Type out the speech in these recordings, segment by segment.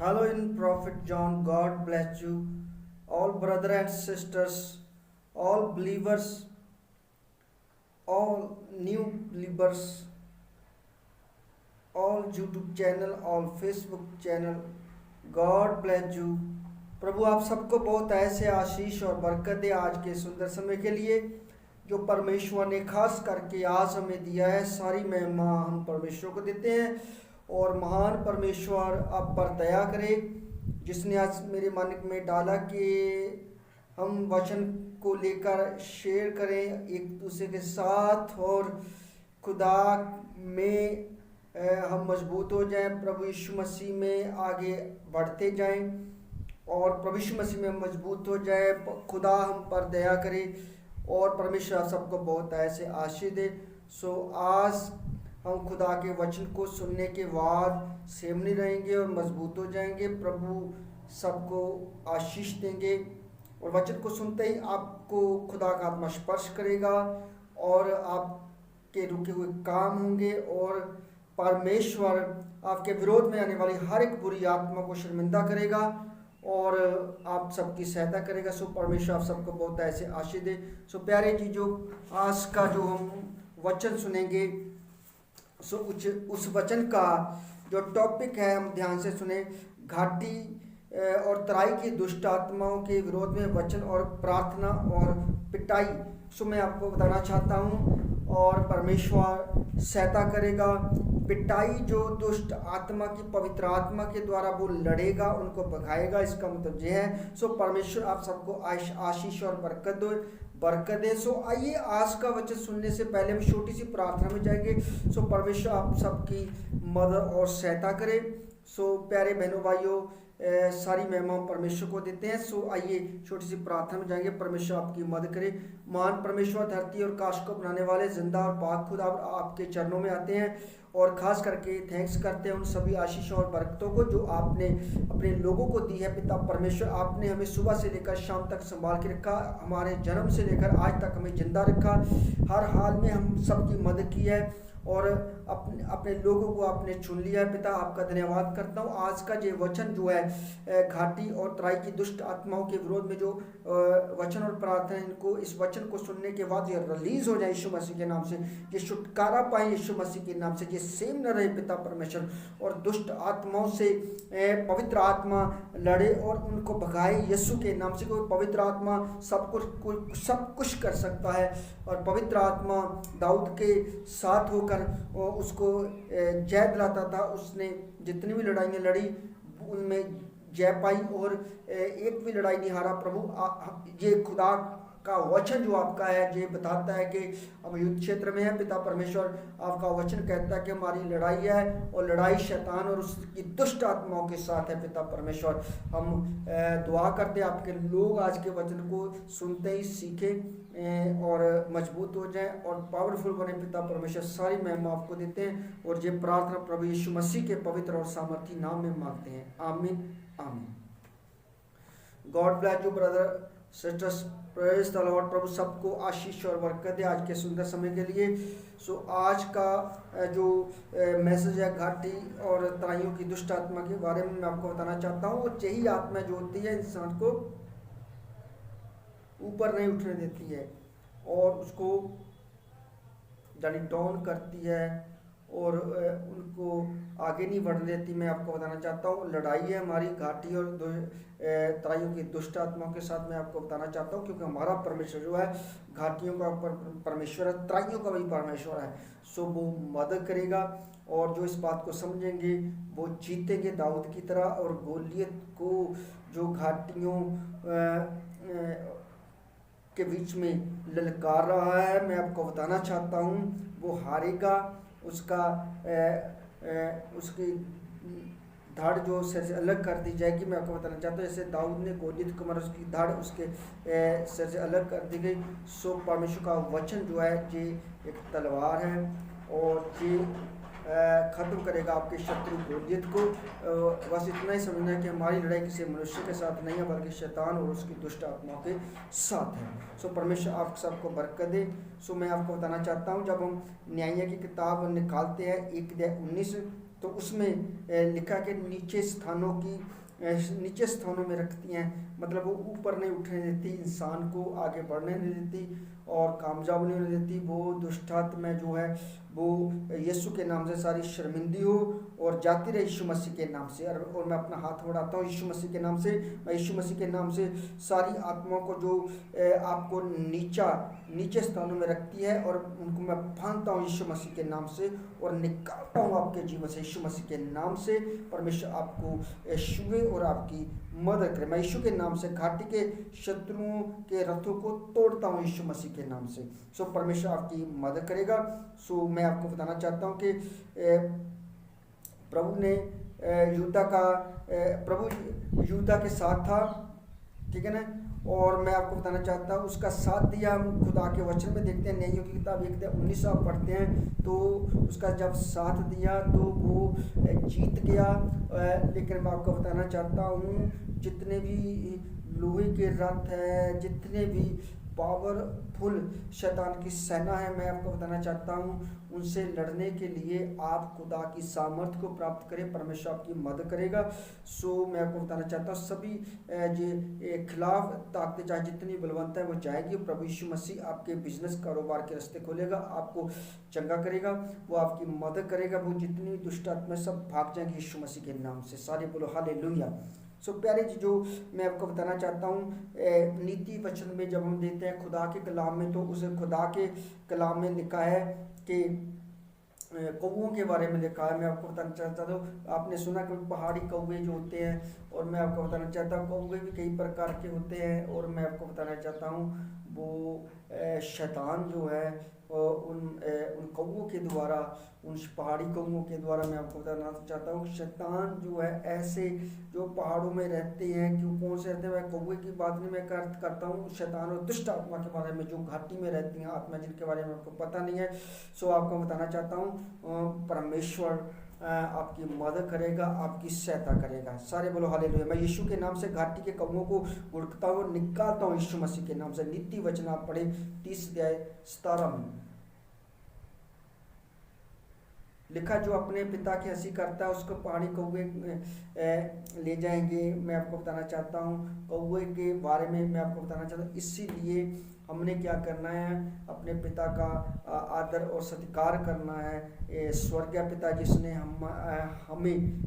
Hello in Prophet John, God bless you, all brothers and sisters, all believers, all new believers, all YouTube channel, all Facebook channel, God bless you। प्रभु आप सबको बहुत ऐसे आशीष और बरकत दे आज के सुंदर समय के लिए जो परमेश्वर ने खास करके आज हमें दिया है। सारी महिमा हम परमेश्वर को देते हैं और महान परमेश्वर आप पर दया करे जिसने आज मेरे मन में डाला कि हम वचन को लेकर शेयर करें एक दूसरे के साथ और खुदा में हम मजबूत हो जाएं, प्रभु यीशु मसीह में आगे बढ़ते जाएं और प्रभु यीशु मसीह में मजबूत हो जाए। खुदा हम पर दया करे और परमेश्वर सबको बहुत ऐसे आशीष दे। सो आज हम खुदा के वचन को सुनने के बाद सेमनी रहेंगे और मजबूत हो जाएंगे। प्रभु सबको आशीष देंगे और वचन को सुनते ही आपको खुदा का आत्मा स्पर्श करेगा और आपके रुके हुए काम होंगे और परमेश्वर आपके विरोध में आने वाली हर एक बुरी आत्मा को शर्मिंदा करेगा और आप सबकी सहायता करेगा। सो परमेश्वर आप सबको बहुत ऐसे आशीष दे। सो प्यारे जी, जो आज का जो हम वचन सुनेंगे सो उस वचन का जो टॉपिक है हम ध्यान से सुने। घाटी और तराई की दुष्ट आत्माओं के विरोध में वचन और प्रार्थना और पिटाई। सो मैं आपको बताना चाहता हूँ और परमेश्वर सहायता करेगा। पिटाई जो दुष्ट आत्मा की पवित्र आत्मा के द्वारा वो लड़ेगा, उनको भगाएगा, इसका मतलब यह है। सो परमेश्वर आप सबको आशीष और बरकत दे। सो आइए आज का वचन सुनने से पहले हम छोटी सी प्रार्थना में जाएंगे। सो परमेश्वर आप सबकी मदद और सहायता करे। सो प्यारे बहनों भाइयों, सारी महिमा परमेश्वर को देते हैं। सो आइए छोटी सी प्रार्थना में जाएंगे। परमेश्वर आपकी मदद करे। महान परमेश्वर, धरती और काश को बनाने वाले जिंदा और पाक खुदा आपके चरणों में आते हैं और खास करके थैंक्स करते हैं उन सभी आशीषों और बरकतों को जो आपने अपने लोगों को दी है। पिता परमेश्वर, आपने हमें सुबह से लेकर शाम तक संभाल के रखा, हमारे जन्म से लेकर आज तक हमें जिंदा रखा, हर हाल में हम सबकी मदद की है और अपने लोगों को आपने चुन लिया है। पिता आपका धन्यवाद करता हूँ। आज का ये वचन जो है घाटी और तराई की दुष्ट आत्माओं के विरोध में जो वचन और प्रार्थना, इनको इस वचन को सुनने के बाद ये रिलीज हो जाए यीशु मसीह के नाम से, ये छुटकारा पाए यीशु मसीह के नाम से, ये सेम न रहे पिता परमेश्वर और दुष्ट आत्माओं से पवित्र आत्मा लड़े और उनको भगाए यीशु के नाम से। कोई पवित्र आत्मा सब कुछ कर सकता है और पवित्र आत्मा दाऊद के साथ होकर उसको जय दिलाता था। उसने जितनी भी लड़ाइयाँ लड़ी उनमें जय पाई और एक भी लड़ाई नहीं हारा। प्रभु ये खुदा का वचन जो आपका है ये बताता है कि हम युद्ध क्षेत्र में है। पिता परमेश्वर आपका वचन कहता है कि हमारी लड़ाई है और लड़ाई शैतान और उसकी दुष्ट आत्माओं के साथ है। पिता परमेश्वर, हम दुआ करते हैं आपके लोग आज के वचन को सुनते ही सीखें और मजबूत हो जाएं और पावरफुल बने। पिता परमेश्वर, सारी महिमा आपको देते हैं और ये प्रार्थना प्रभु यीशु मसीह के पवित्र और सामर्थी नाम में मांगते हैं। आमीन आमीन। God bless you brother sisters, praise the Lord. प्रभु सबको आशीष और बरकत दे आज के सुंदर समय के लिए। सो आज का जो मैसेज है घाटी और तराइयों की दुष्ट आत्मा के बारे में मैं आपको बताना चाहता हूँ। वो यही आत्मा जो होती है इंसान को ऊपर नहीं उठने देती है और उसको यानी डाउन करती है और उनको आगे नहीं बढ़ने देती। मैं आपको बताना चाहता हूँ लड़ाई है हमारी घाटी और तराइयों की दुष्ट आत्माओं के साथ। मैं आपको बताना चाहता हूँ क्योंकि हमारा परमेश्वर जो है घाटियों का परमेश्वर है, तराइयों का भी परमेश्वर है। सो वो मदद करेगा और जो इस बात को समझेंगे वो जीतेंगे दाऊद की तरह। और गोलियत को जो घाटियों के बीच में ललकार रहा है, मैं आपको बताना चाहता हूँ वो हारेगा। उसकी धाड़ जो सिर से अलग कर दी जाएगी। मैं आपको बताना चाहता हूँ जैसे दाऊद ने गोलियत को मारा, उसकी धाड़ उसके सिर से अलग कर दी गई। सो परमेश्वर का वचन जो है ये एक तलवार है और ये ख़त्म करेगा आपके शत्रु गोलियत को। बस इतना ही समझना है कि हमारी लड़ाई किसी मनुष्य के साथ नहीं है बल्कि शैतान और उसकी दुष्ट आत्माओं के साथ है। सो परमेश्वर आप सबको बरकत दे। सो मैं आपको बताना चाहता हूँ, जब हम न्याय की किताब निकालते हैं 1:19, तो उसमें लिखा कि नीचे स्थानों में रखती हैं, मतलब वो ऊपर नहीं उठने देती, इंसान को आगे बढ़ने नहीं देती और कामयाब नहीं होने देती। वो दुष्टात्मा जो है वो यीशु के नाम से सारी शर्मिंदी हो और जाती रहे यीशु मसीह के नाम से। और मैं अपना हाथ बढ़ाता हूँ यीशु मसीह के नाम से, मैं यीशु मसीह के नाम से सारी आत्माओं को जो आपको नीचे स्थानों में रखती है, और उनको मैं फांदता हूँ यीशु मसीह के नाम से और निकालता हूँ आपके जीवन से यीशु मसीह के नाम से। परमेश्वर आपको छुए और आपकी मदद करे। मैं यीशु के नाम से घाटी के शत्रुओं के रथों को तोड़ता हूँ यीशु मसीह के नाम से। सो परमेश्वर आपकी मदद करेगा। सो मैं आपको बताना चाहता हूँ कि प्रभु यूदा के साथ था, ठीक है ना, और मैं आपको बताना चाहता हूँ उसका साथ दिया। हम खुदा के वचन में देखते हैं, न्यायों की किताब 1:19 आप पढ़ते हैं, तो उसका जब साथ दिया तो वो जीत गया। लेकिन मैं आपको बताना चाहता हूँ, जितने भी लोहे के रथ है, जितने भी पावरफुल शैतान की सेना है, मैं आपको बताना चाहता हूँ उनसे लड़ने के लिए आप खुदा की सामर्थ्य को प्राप्त करें। परमेश्वर आपकी मदद करेगा। सो मैं आपको बताना चाहता हूँ सभी जो खिलाफ ताकतें चाहे जितनी बलवंत है वो जाएगी। प्रभु यीशु मसीह आपके बिजनेस कारोबार के रास्ते खोलेगा, आपको चंगा करेगा, वो आपकी मदद करेगा। वो जितनी दुष्ट आत्माएं सब भाग जाएंगी यीशु मसीह के नाम से। सारे बोलो हालेलुया। सो प्यारे जी, जो मैं आपको बताना चाहता हूँ, नीति वचन में जब हम देते हैं खुदा के कलाम में, तो उस खुदा के कलाम में लिखा है कि कौवों के बारे में लिखा है। मैं आपको बताना चाहता हूँ, आपने सुना कि पहाड़ी कौवे जो होते हैं, और मैं आपको बताना चाहता हूँ कौवे भी कई प्रकार के होते हैं। और मैं आपको बताना चाहता हूँ वो शैतान जो है उन कौवों के द्वारा, उन पहाड़ी कौवों के द्वारा, मैं आपको बताना चाहता हूँ शैतान जो है ऐसे जो पहाड़ों में रहते हैं, क्यों कौन से रहते हैं, मैं कौवे की बात नहीं मैं करता हूँ, शैतान और दुष्ट आत्मा के बारे में जो घाटी में रहती हैं आत्मा, जिनके बारे में आपको पता नहीं है। सो आपको बताना चाहता हूँ परमेश्वर आपकी मदद करेगा, आपकी सहायता करेगा। सारे बोलो हालेलुया। मैं यीशु के नाम से घाटी के कौवों को गुड़कता हूँ, निकालता हूँ यीशु मसीह के नाम से। नीति वचन आप पढ़े 30:17 में लिखा, जो अपने पिता की हंसी करता है उसको पहाड़ी कौवे ले जाएंगे। मैं आपको बताना चाहता हूँ कौवे के बारे में मैं आपको बताना चाहता हूँ। इसीलिए हमने क्या करना है, अपने पिता का आदर और सत्कार करना है। स्वर्गीय पिता जिसने हमें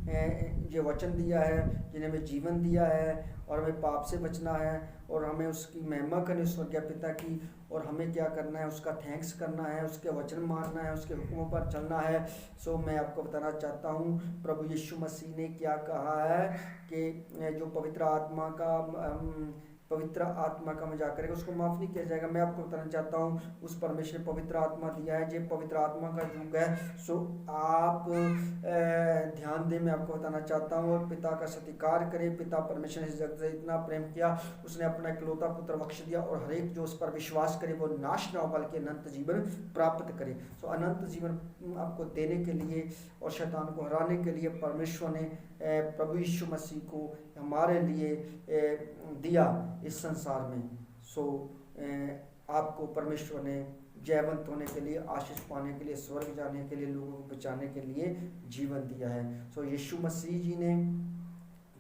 जो वचन दिया है, जिन्हें हमें जीवन दिया है और हमें पाप से बचना है और हमें उसकी महिमा करनी स्वर्गीय पिता की, और हमें क्या करना है, उसका थैंक्स करना है, उसके वचन मानना है, उसके हुक्मों पर चलना है। सो मैं आपको बताना चाहता हूँ प्रभु यीशु मसीह ने क्या कहा है कि जो पवित्र आत्मा का मजाक करेगा उसको माफ़ नहीं किया जाएगा। मैं आपको बताना चाहता हूँ उस परमेश्वर ने पवित्र आत्मा दिया है, जो पवित्र आत्मा का युग है। सो आप ध्यान दें, मैं आपको बताना चाहता हूँ, और पिता का सत्कार करें। पिता परमेश्वर ने इस जगत से इतना प्रेम किया, उसने अपना इकलौता पुत्र बख्श दिया, और हर एक जो उस पर विश्वास करे वो नाश ना हो बल्कि अनंत जीवन प्राप्त करे। सो अनंत जीवन आपको देने के लिए और शैतान को हराने के लिए परमेश्वर ने प्रभु यीशु मसीह को हमारे लिए दिया इस संसार में। सो आपको परमेश्वर ने जयवंत होने के लिए, आशीष पाने के लिए, स्वर्ग जाने के लिए, लोगों को बचाने के लिए जीवन दिया है। सो यीशु मसीह जी ने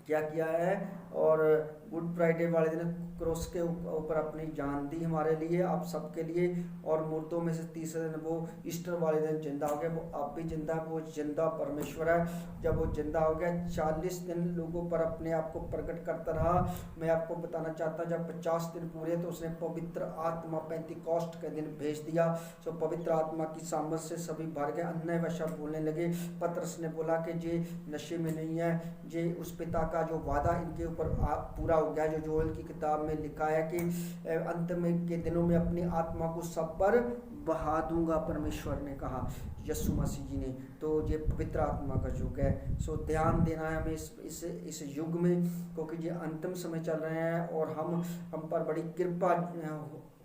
क्या किया है, और गुड फ्राइडे वाले दिन क्रॉस के ऊपर अपनी जान दी हमारे लिए, आप सबके लिए, और मुर्दों में से तीसरे दिन वो ईस्टर वाले दिन जिंदा हो गया। वो अब भी जिंदा है, वो जिंदा परमेश्वर है। जब वो जिंदा हो गया 40 दिन लोगों पर अपने आप को प्रकट करता रहा। मैं आपको बताना चाहता हूँ जब 50 दिन पूरे तो उसने पवित्र आत्मा पेंतिकोस्ट के दिन भेज दिया। सो पवित्र आत्मा की सामर्थ से सभी भर गए, अन्य भाषा बोलने लगे। पतरस ने बोला कि जे नशे में नहीं है, जे उस पिता का जो वादा इनके ऊपर पूरा हो गया, जो जोएल की किताब में लिखा है कि अंत में के दिनों में अपनी आत्मा को सब पर बहा दूंगा, परमेश्वर ने कहा यीशु मसीह जी ने। तो ये पवित्र आत्मा का युग है। सो ध्यान देना है हमें इस युग में, क्योंकि ये अंतिम समय चल रहे हैं और हम पर बड़ी कृपा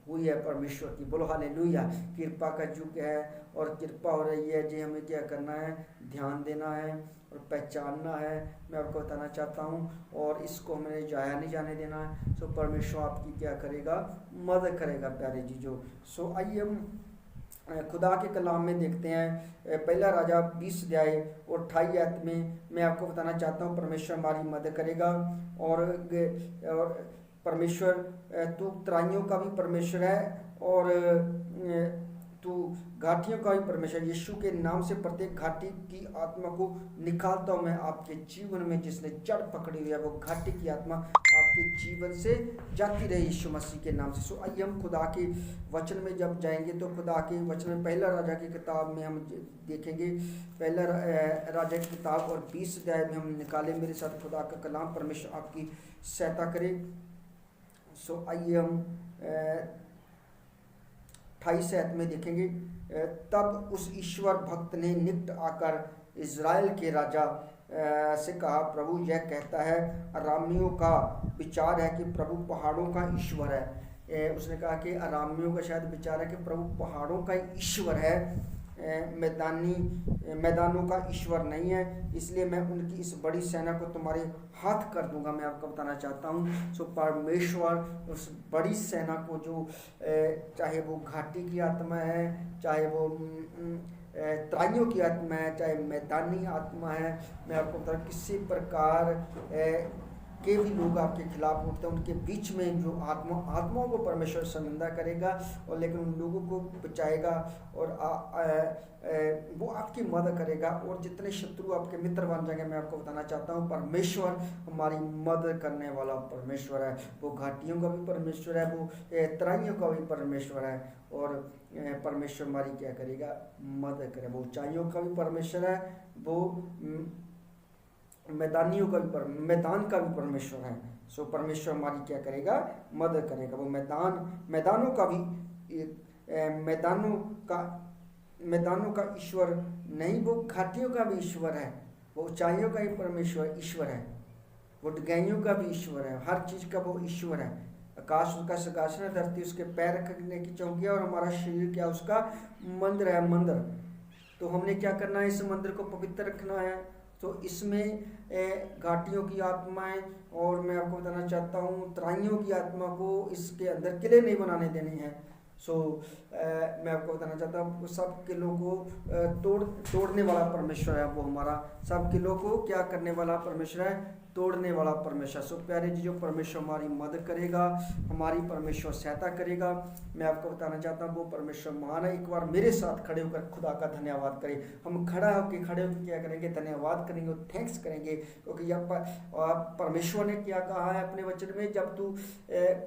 हुई है परमेश्वर की। बोलो हालेलुया। कृपा का युग है और कृपा हो रही है जी। हमें क्या करना है, ध्यान देना है और पहचानना है। मैं आपको बताना चाहता हूँ, और इसको हमें जाया नहीं जाने देना है। सो परमेश्वर आपकी क्या करेगा, मदद करेगा प्यारे जीजो। सो आइए हम खुदा के कलाम में देखते हैं। पहला राजा 20 अध्याय और 28 आयत में मैं आपको बताना चाहता हूँ परमेश्वर हमारी मदद करेगा। और परमेश्वर, तू तराइयों का भी परमेश्वर है और तू घाटियों का भी परमेश्वर। यीशु के नाम से प्रत्येक घाटी की आत्मा को निकालता हूँ मैं आपके जीवन में। जिसने जड़ पकड़ी हुई है वो घाटी की आत्मा आपके जीवन से जाती रहे यीशु मसीह के नाम से। सो आइए हम खुदा के वचन में जब जाएंगे तो खुदा के वचन में पहला राजा की किताब में हम देखेंगे। पहला राजा की किताब और 20 अध्याय में हम निकाले मेरे साथ खुदा का कलाम। परमेश्वर आपकी सहायता करे। सो आइए हम 28 आयत में देखेंगे। तब उस ईश्वर भक्त ने निकट आकर इज़राइल के राजा से कहा, प्रभु यह कहता है, अरामियों का विचार है कि प्रभु पहाड़ों का ईश्वर है। उसने कहा कि अरामियों का शायद विचार है कि प्रभु पहाड़ों का ईश्वर है, मैदानों का ईश्वर नहीं है। इसलिए मैं उनकी इस बड़ी सेना को तुम्हारे हाथ कर दूंगा। मैं आपको बताना चाहता हूँ सो परमेश्वर उस बड़ी सेना को, जो चाहे वो घाटी की आत्मा है, चाहे वो तराइयों की आत्मा है, चाहे मैदानी आत्मा है, मैं आपको बता किसी प्रकार के भी लोग आपके खिलाफ उठते हैं, उनके बीच में जो आत्माओं को परमेश्वर शर्मिंदा करेगा और लेकिन उन लोगों को बचाएगा और वो आपकी मदद करेगा। और जितने शत्रु आपके मित्र बन जाएंगे, मैं आपको बताना चाहता हूँ परमेश्वर हमारी मदद करने वाला परमेश्वर है। वो घाटियों का भी परमेश्वर है, वो तराइयों का भी परमेश्वर है। और परमेश्वर हमारी क्या करेगा, मदद करेगा। वो ऊंचाइयों का भी परमेश्वर है, वो मैदानियों का भी मैदान का भी परमेश्वर है। सो परमेश्वर हमारी क्या करेगा, मदद करेगा। वो मैदानों का भी मैदानों का ईश्वर नहीं, वो घाटियों का भी ईश्वर है। वो ऊंचाइयों का ही परमेश्वर ईश्वर है, वो डगाइयों का भी ईश्वर है। हर चीज़ का वो ईश्वर है। आकाश उसका सिंहासन है, धरती उसके पैर रखने की चौकियाँ, और हमारा शरीर क्या उसका मंदिर है। मंदिर तो हमने क्या करना है, इस मंदिर को पवित्र रखना है। तो इसमें घाटियों की आत्माएं, और मैं आपको बताना चाहता हूँ तराइयों की आत्मा को इसके अंदर किले नहीं बनाने देनी है। मैं आपको बताना चाहता हूँ सब किलों को तोड़ने वाला परमेश्वर है। वो हमारा सब किलों को क्या करने वाला परमेश्वर है, तोड़ने वाला परमेश्वर। सो प्यारे जी, जो परमेश्वर हमारी मदद करेगा, हमारी परमेश्वर सहायता करेगा। मैं आपको बताना चाहता हूँ वो परमेश्वर महान है। एक बार मेरे साथ खड़े होकर खुदा का धन्यवाद करें। हम खड़े होकर क्या करेंगे, धन्यवाद करेंगे और थैंक्स करेंगे, क्योंकि परमेश्वर ने क्या कहा है अपने वचन में, जब तू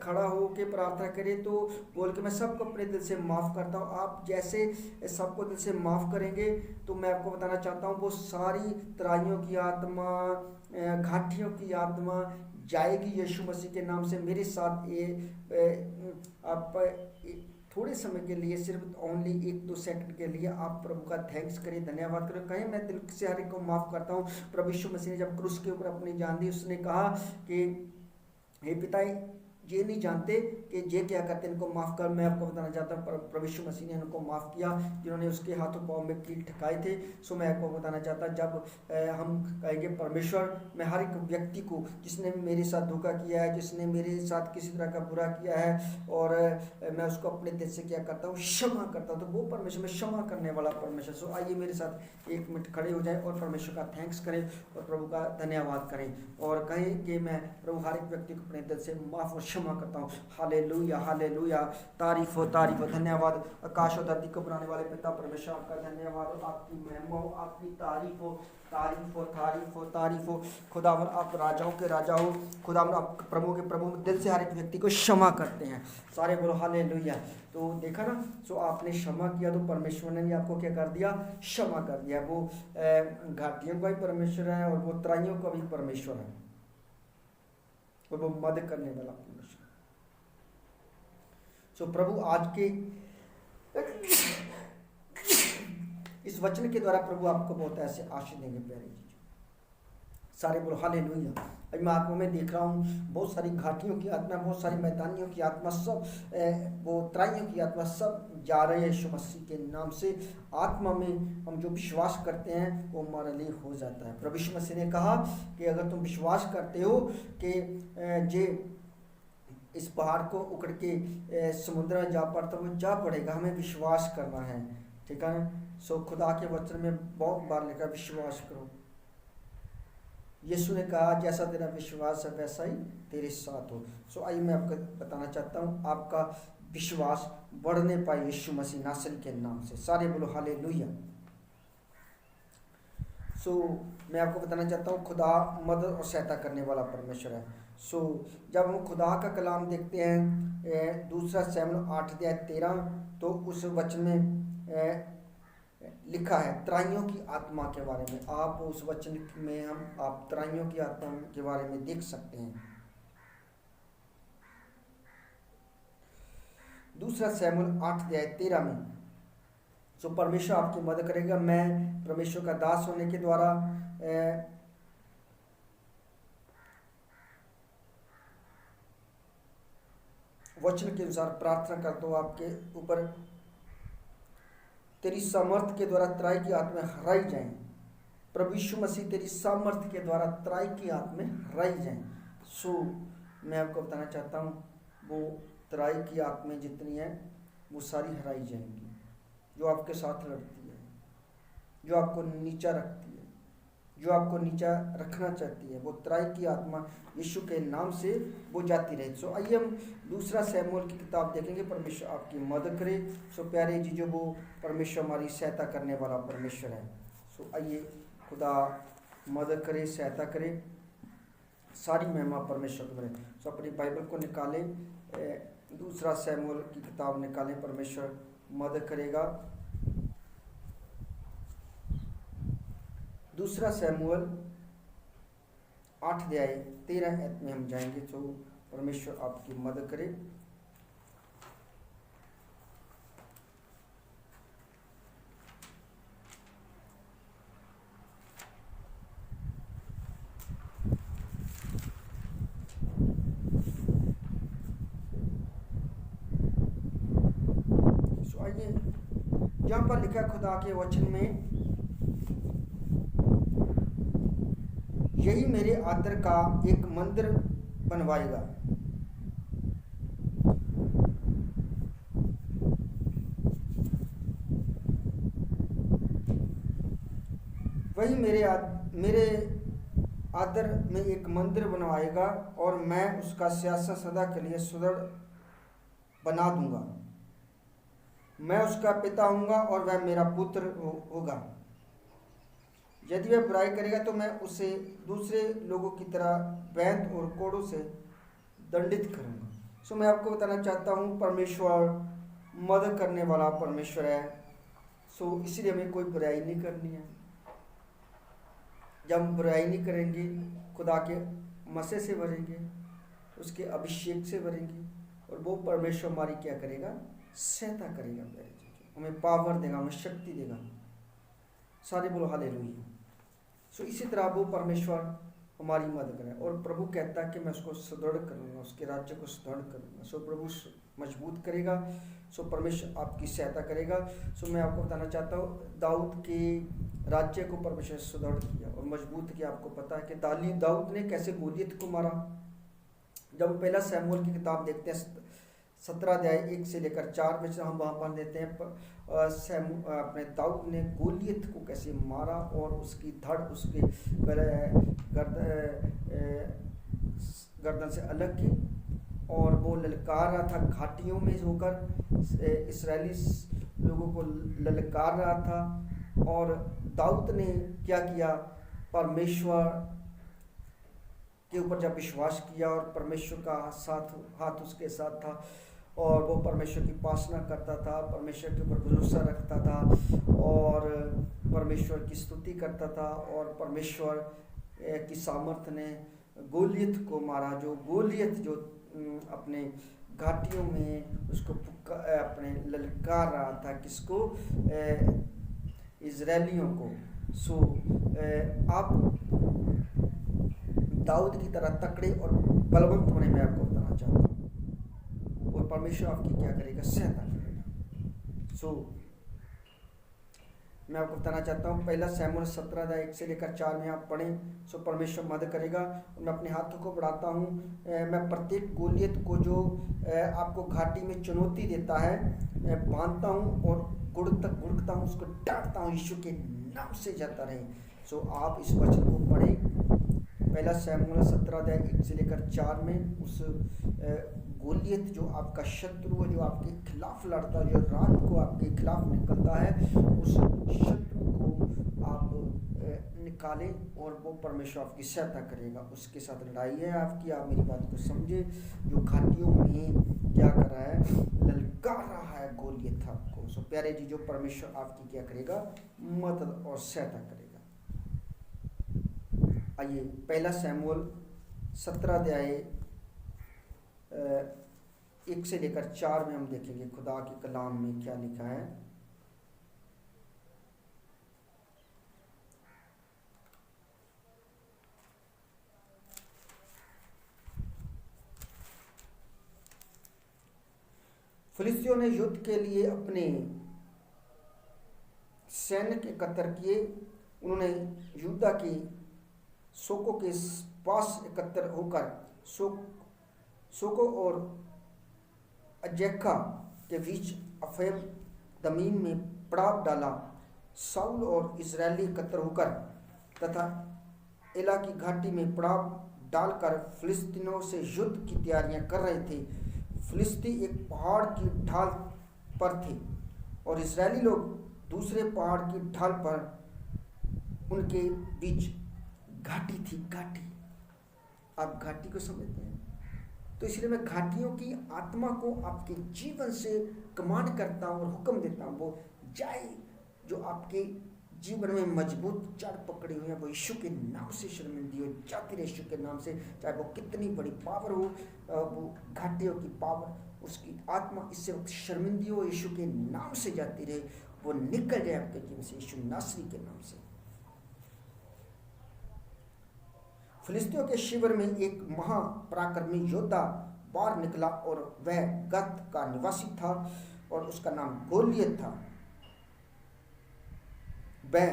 खड़ा होकर प्रार्थना करे तो बोल के मैं सबको अपने दिल से माफ़ करता हूँ। आप जैसे सबको दिल से माफ़ करेंगे तो मैं आपको बताना चाहता हूँ वो सारी तराइयों की आत्मा, घाटियों की आत्मा जाएगी यीशु मसीह के नाम से। मेरे साथ आप थोड़े समय के लिए, सिर्फ ओनली 1-2 सेकंड के लिए आप प्रभु का थैंक्स करें, धन्यवाद करें। कहें मैं दिल से हर एक को माफ़ करता हूँ। प्रभु यीशु मसीह ने जब क्रूस के ऊपर अपनी जान दी, उसने कहा कि हे पिता, ये नहीं जानते कि ये क्या करते, इनको माफ़ कर। मैं आपको बताना चाहता हूँ प्रभु यीशु मसीह ने उनको माफ़ किया जिन्होंने उसके हाथों पाँव में कील ठकाए थे। सो मैं आपको बताना चाहता, जब हम कहेंगे परमेश्वर, मैं हर एक व्यक्ति को जिसने मेरे साथ धोखा किया है, जिसने मेरे साथ किसी तरह का बुरा किया है, और मैं उसको अपने दिल से क्या करता हूँ, क्षमा करता हूँ, तो वो परमेश्वर में क्षमा करने वाला परमेश्वर। सो आइए मेरे साथ 1 मिनट खड़े हो जाए और परमेश्वर का थैंक्स करें और प्रभु का धन्यवाद करें और कहें कि मैं प्रभु हर एक व्यक्ति को अपने दिल से माफ़ और क्षमा करता हूँ। हालेलुया, हालेलुया, तारीफ हो, धन्यवाद। आकाश और धरती को बनाने वाले पिता परमेश्वर, आपका धन्यवाद और आपकी महिमा हो, आपकी तारीफ हो, तारीफ हो, तारीफ हो, तारीफ हो। खुदावन आप राजाओं के राजा हो, खुदावन आप प्रभु के प्रभु, दिल से हर एक व्यक्ति को क्षमा करते हैं। सारे बोलो हालेलुया। तो देखा ना, सो आपने क्षमा किया तो परमेश्वर ने भी आपको क्या कर दिया, क्षमा कर दिया। वो घाटियों का भी परमेश्वर है और वो तराइयों का भी परमेश्वर है और वो मदद करने वाला परमेश्वर। सो प्रभु आज के इस वचन के द्वारा प्रभु आपको बहुत ऐसे आशीष देंगे प्यारे जी। सारे बोलो हालेलुया। अभी मैं आत्मा में देख रहा हूँ बहुत सारी घाटियों की आत्मा, बहुत सारी मैदानियों की आत्मा, सब वो तराइयों की आत्मा सब जा रहे हैं यीशु मसीह के नाम से। आत्मा में हम जो विश्वास करते हैं वो हमारे लिए हो जाता है। प्रभु यीशु मसीह ने कहा कि अगर तुम विश्वास करते हो कि जे इस पहाड़ को उखड़ के समुद्र में जा पड़ता, वो जा पड़ेगा। हमें विश्वास करना है, ठीक है ना। सो खुदा के वचन में बहुत बार लिखा विश्वास करो। यीशु ने कहा जैसा तेरा विश्वास है वैसा ही तेरे साथ हो। सो आइए मैं आपको बताना चाहता हूँ आपका विश्वास बढ़ने पाए यीशु मसीह नासरी के नाम से। सारे बोलो हालेलुया। सो मैं आपको बताना चाहता हूँ खुदा मदद और सहायता करने वाला परमेश्वर है। सो जब हम खुदा का कलाम देखते हैं दूसरा शमूएल 8:13, तो उस वचन में लिखा है तराइयों की आत्मा के बारे में। आप उस वचन में आप तराइयों की आत्मा के बारे में देख सकते हैं। दूसरा शमूएल 8:13 में सो परमेश्वर आपकी मदद करेगा। मैं परमेश्वर का दास होने के द्वारा वचन के अनुसार प्रार्थना करता हूँ आपके ऊपर तेरी सामर्थ के द्वारा तराई की आत्मा हराई जाएं। प्रभु यीशु मसीह तेरी सामर्थ के द्वारा तराई की आत्मा हराई जाएं। सो मैं आपको बताना चाहता हूँ वो तराई की आत्मा जितनी है वो सारी हराई जाएंगी, जो आपके साथ लड़ती है, जो आपको नीचा रखती है, जो आपको नीचा रखना चाहती है, वो तराई की आत्मा यीशु के नाम से वो जाती रहे। सो आइए हम दूसरा शमूएल की किताब देखेंगे। परमेश्वर आपकी मदद करे। सो प्यारे जी, जो वो परमेश्वर हमारी सहायता करने वाला परमेश्वर है। सो आइए खुदा मदद करे, सहायता करे, सारी महिमा परमेश्वर को मिले। सो अपनी बाइबल को निकालें, दूसरा शमूएल की किताब निकालें, परमेश्वर मदद करेगा। दूसरा शमूएल 8:13 में हम जाएंगे। तो परमेश्वर आपकी मदद करे। सो आइए, जहाँ पर लिखा खुदा के वचन में यही मेरे आदर का एक मंदिर बनवाएगा, वही मेरे आदर में एक मंदिर बनवाएगा और मैं उसका सियासत सदा के लिए सुदृढ़ बना दूंगा। मैं उसका पिता हूँगा और वह मेरा पुत्र होगा। यदि वह बुराई करेगा तो मैं उसे दूसरे लोगों की तरह बैंत और कोड़ों से दंडित करूँगा। सो मैं आपको बताना चाहता हूँ परमेश्वर मदद करने वाला परमेश्वर है। सो इसलिए हमें कोई बुराई नहीं करनी है। जब हम बुराई नहीं करेंगे, खुदा के मसे से भरेंगे, उसके अभिषेक से भरेंगे, और वो परमेश्वर हमारी क्या करेगा, सहायता करेगा, हमें पावर देगा, हमें शक्ति देगा। सारे बोलो हालेलुया। सो इसी तरह वो परमेश्वर हमारी मदद करें। और प्रभु कहता है कि मैं उसको सुदृढ़ करूँगा, उसके राज्य को सुदृढ़ करूँगा। सो प्रभु मजबूत करेगा। सो परमेश्वर आपकी सहायता करेगा। सो मैं आपको बताना चाहता हूँ दाऊद के राज्य को परमेश्वर सुदृढ़ किया और मजबूत किया। आपको पता है कि दाऊद ने कैसे गोलियत को मारा। जब पहला शमूएल की किताब देखते हैं 17:1 से लेकर 4 में हम वहाँ पढ़ देते हैं अपने दाऊद ने गोलियत को कैसे मारा और उसकी धड़ उसके गर्दन से अलग की, और वो ललकार रहा था घाटियों में होकर, इस्राएली लोगों को ललकार रहा था। और दाऊद ने क्या किया, परमेश्वर के ऊपर जब विश्वास किया और परमेश्वर का हाथ उसके साथ था और वो परमेश्वर की उपासना करता था, परमेश्वर के ऊपर भरोसा रखता था और परमेश्वर की स्तुति करता था, और परमेश्वर की सामर्थ ने गोलियत को मारा। जो गोलियत जो अपने घाटियों में उसको अपने ललकार रहा था, किसको, इजरायलियों को। सो आप दाऊद की तरह तकड़े और बलवंत होने में आपको बताना चाहता हूँ, और परमेश्वर आपकी क्या करेगा, सहायता करेगा। सो मैं आपको बताना चाहता हूँ, पहला शमूएल 17 1 से लेकर 4 में आप पढ़ें, सो परमेश्वर मदद करेगा। और मैं अपने हाथों को बढ़ाता हूँ, मैं प्रत्येक गोलियत को जो आपको घाटी में चुनौती देता है, बांधता हूँ और गुड़कता हूँ, उसको डांटता हूँ, यीशु के नाम से जाता रहे। सो आप इस वचन को पढ़ें, पहला शमूएल 17 1 से लेकर 4 में उस गोलियत जो आपका शत्रु है, जो आपके खिलाफ लड़ता है, जो रात को आपके खिलाफ निकलता है, उस शत्रु को आप निकालें और वो परमेश्वर आपकी सहायता करेगा। उसके साथ लड़ाई है आपकी, आप मेरी बात को समझे, जो घाटियों में क्या कर रहा है, ललकार रहा है गोलियत आपको। सो प्यारे जी, जो परमेश्वर आपकी क्या करेगा, मदद और सहायता करेगा। आइए पहला शमूएल 17 1 से लेकर 4 में हम देखेंगे खुदा के कलाम में क्या लिखा है। फिलिस्तियों ने युद्ध के लिए अपने सैनिक एकत्र किए। उन्होंने यहूदा के सोको के पास एकत्र होकर सोको और अजेका के बीच अफेम दमीन में पड़ाव डाला। साउल और इजरायली एकत्र होकर तथा एला की घाटी में पड़ाव डालकर फिलिस्तीनियों से युद्ध की तैयारियां कर रहे थे। फिलिस्ती एक पहाड़ की ढाल पर थे और इजरायली लोग दूसरे पहाड़ की ढाल पर, उनके बीच घाटी थी। घाटी, आप घाटी को समझते हैं? तो इसलिए मैं घाटियों की आत्मा को आपके जीवन से कमांड करता हूँ और हुक्म देता हूँ, वो जाए। जो आपके जीवन में मजबूत जड़ पकड़ी हुई है, वो यीशु के नाम से शर्मिंदी हो जाती रहे, यीशु के नाम से। चाहे वो कितनी बड़ी पावर हो, वो घाटियों की पावर, उसकी आत्मा इससे वक्त शर्मिंदी हो, यीशु के नाम से जाती रहे, वो निकल जाए आपके जीवन से, यीशु नासरी के नाम से। फिलिस्तियों के शिविर में एक महापराक्रमी योद्धा बाहर निकला और वह गत का निवासी था और उसका नाम गोलियत था। वह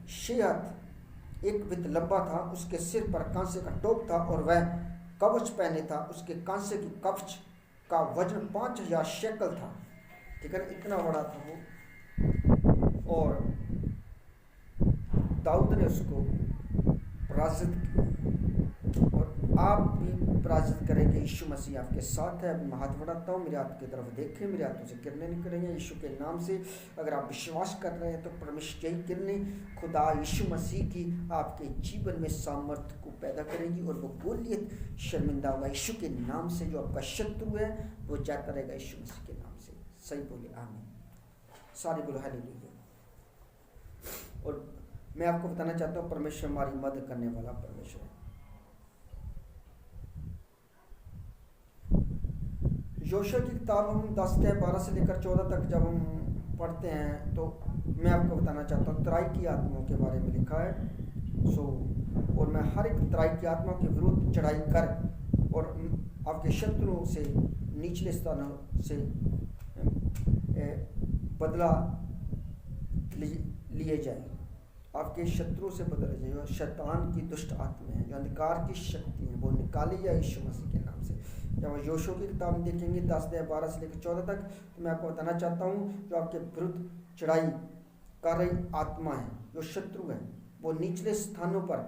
6 हाथ 1 वित्त लंबा था, उसके सिर पर कांसे का टोप था और वह कवच पहने था। उसके कांसे की कवच का वजन 5000 शेकल था। ठीक है, इतना बड़ा था वो। और दाऊद ने उसको पराजित किया। और आप भी पराजित करेंगे, यीशु मसीह आपके साथ है। मैं हाथ बढ़ाता हूँ, मेरे हाथ की तरफ देखें, मेरे हाथों से किरणें निकल रही हैं यीशु के नाम से। अगर आप विश्वास कर रहे हैं तो परमेश्वर की किरणें खुदा यीशु मसीह की आपके जीवन में सामर्थ्य को पैदा करेगी और वो गोलियत शर्मिंदा होगा यीशु के नाम से। जो आपका शत्रु है वो जाता रहेगा यीशु मसीह के नाम से। सही बोले आमीन, सारे बोलो हालेलुया। और मैं आपको बताना चाहता हूँ, परमेश्वर हमारी मदद करने वाला परमेश्वर है। योशुआ की किताब हम 10-12 से लेकर 14 तक जब हम पढ़ते हैं तो मैं आपको बताना चाहता हूँ, तराई की आत्माओं के बारे में लिखा है। और मैं हर एक तराई की आत्मा के विरुद्ध चढ़ाई कर और आपके शत्रुओं से, निचले स्थानों से बदला लिए जाए। आपके शत्रुओं से बदले जाए। जो शैतान की दुष्ट आत्मा है, जो अंधकार की शक्ति है, वो निकाली जाए यीशु मसीह के नाम से। जब हम योशुआ की किताब में देखेंगे 10-12 से लेकर 14 तक, तो मैं आपको बताना चाहता हूँ, जो आपके विरुद्ध चढ़ाई कर रही आत्मा है, जो शत्रु है, वो निचले स्थानों पर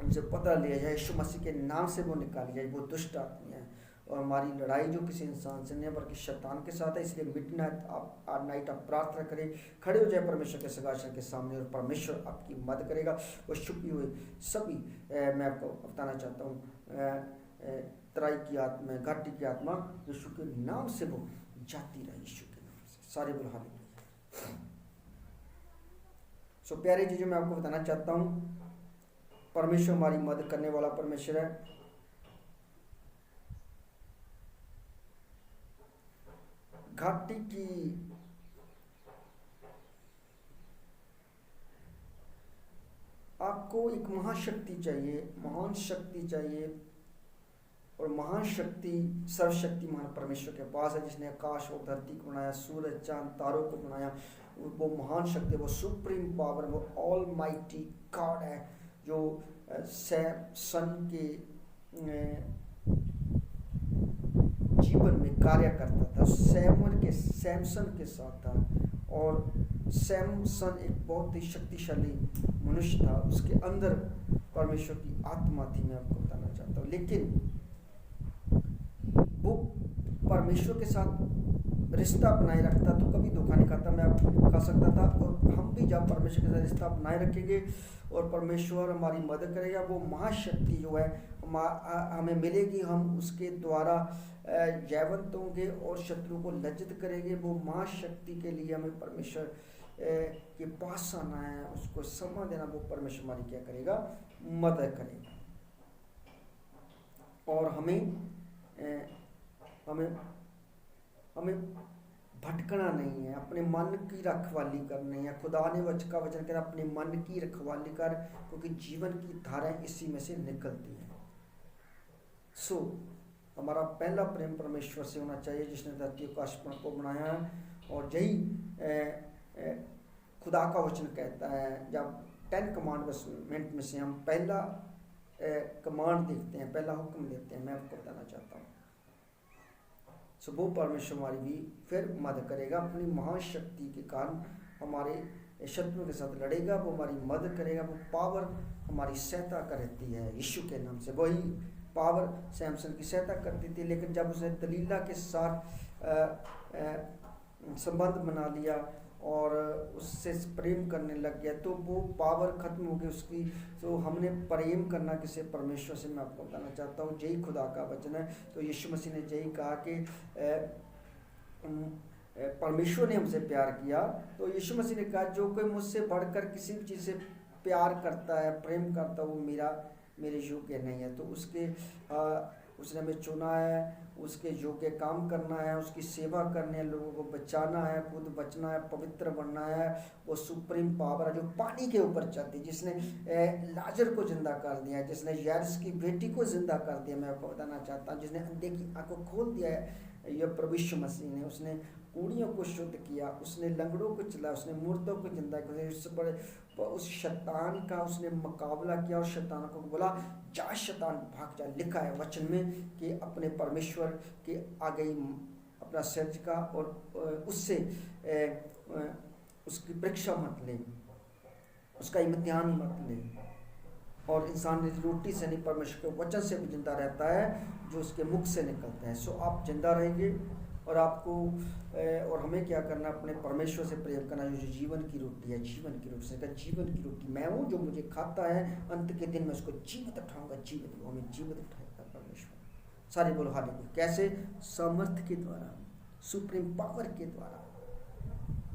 उनसे बदला लिया जाए यीशु मसीह के नाम से, वो निकाली जाए। वो दुष्ट आत्मा है और हमारी लड़ाई जो किसी इंसान से नहीं बल्कि शैतान के साथ है। इसलिए मिडनाइट आप नाइट आप प्रार्थना करें, खड़े हो जाए परमेश्वर के सिंहासन के सामने और परमेश्वर आपकी मदद करेगा। वो छुपी हुई सभी मैं आपको बताना चाहता हूँ, तराई की आत्मा, घाटी की आत्मा यीशु के नाम से वो जाती रहे, यीशु के नाम से। सारे बोलो हालेलुया। सो प्यारे जी, जो मैं आपको बताना चाहता हूँ, परमेश्वर हमारी मदद करने वाला परमेश्वर है। घाटी की आप आपको एक महाशक्ति चाहिए, महान शक्ति चाहिए, और महान शक्ति सर्वशक्तिमान परमेश्वर के पास है, जिसने आकाश और धरती को बनाया, सूरज चांद तारों को बनाया। वो महान शक्ति, वो सुप्रीम पावर, वो ऑल माइटी गॉड है, जो सैमसन के जीवन में कार्य करता था। सैमसन के साथ था, और सैमसन एक बहुत ही शक्तिशाली मनुष्य था, उसके अंदर परमेश्वर की आत्मा थी, मैं आपको बताना चाहता हूँ। लेकिन वो परमेश्वर के साथ रिश्ता बनाए रखता तो कभी धोखा नहीं खाता, मैं आपको खा सकता था। और हम भी जब परमेश्वर के साथ रिश्ता बनाए रखेंगे और परमेश्वर हमारी मदद करेगा, वो महाशक्ति जो है हमें मिलेगी, हम उसके द्वारा जयवंत होंगे और शत्रु को लज्जित करेंगे। वो महाशक्ति के लिए हमें परमेश्वर के पास आना है, उसको समय देना। वो परमेश्वर हमारी क्या करेगा, मदद करेगा। और हमें भटकना नहीं है, अपने मन की रखवाली करनी है। खुदा ने का वचन कहा, अपने मन की रखवाली कर, क्योंकि जीवन की धाराएं इसी में से निकलती हैं। हमारा पहला प्रेम परमेश्वर से होना चाहिए, जिसने धरती और आसमान को बनाया है। और यही खुदा का वचन कहता है, जब 10 कमांडमेंट में से हम पहला कमांड देखते हैं, पहला हुक्म देते हैं, मैं आपको बताना चाहता हूँ। वो परमेश्वर हमारी भी फिर मदद करेगा, अपनी महान शक्ति के कारण हमारे शत्रु के साथ लड़ेगा, वो हमारी मदद करेगा। वो पावर हमारी सहायता करती है यीशु के नाम से। वही पावर सैमसन की सहायता करती थी, लेकिन जब उसने दलीला के साथ संबंध बना लिया और उससे प्रेम करने लग गया, तो वो पावर खत्म हो गई उसकी। तो हमने प्रेम करना किसे, परमेश्वर से। मैं आपको बताना चाहता हूँ, यही खुदा का वचन है। तो यीशु मसीह ने यही कहा कि परमेश्वर ने हमसे प्यार किया, तो यीशु मसीह ने कहा, जो कोई मुझसे बढ़कर किसी भी चीज़ से प्यार करता है, प्रेम करता है, वो मेरे योग्य नहीं है। तो उसने हमें चुना है, उसके योग्य काम करना है, उसकी सेवा करनी है, लोगों को बचाना है, खुद बचना है, पवित्र बनना है। वो सुप्रीम पावर है जो पानी के ऊपर चलती, जिसने लाजर को जिंदा कर दिया, जिसने यारिस की बेटी को जिंदा कर दिया। मैं आपको बताना चाहता हूँ, जिसने अंधे की आंखों खोल दिया है, यह प्रभु यीशु मसीह ने। उसने कूड़ियों को शुद्ध किया, उसने लंगड़ों को चलाया, उसने मुर्दों को जिंदा किया। उस शैतान का उसने मुकाबला किया और शैतान को बोला, जा शैतान भाग जा। लिखा है वचन में कि अपने परमेश्वर के आगे अपना सिर झुका और उससे उसकी परीक्षा मत ले, उसका इम्तिहान मत ले। और इंसान रोटी से नहीं, परमेश्वर के वचन से भी जिंदा रहता है, जो उसके मुख से निकलता है। आप जिंदा रहेंगे, और आपको और हमें क्या करना, अपने परमेश्वर से प्रेम करना, जो जीवन की रोटी है। जीवन की रोटी से कहा, जीवन की रोटी मैं हूँ, जो मुझे खाता है अंत के दिन में उसको जीवित उठाऊंगा। जीवित, वो हमें जीवित उठाएगा परमेश्वर। सारे बोलो हालेलुया। कैसे? सामर्थ्य के द्वारा, सुप्रीम पावर के द्वारा,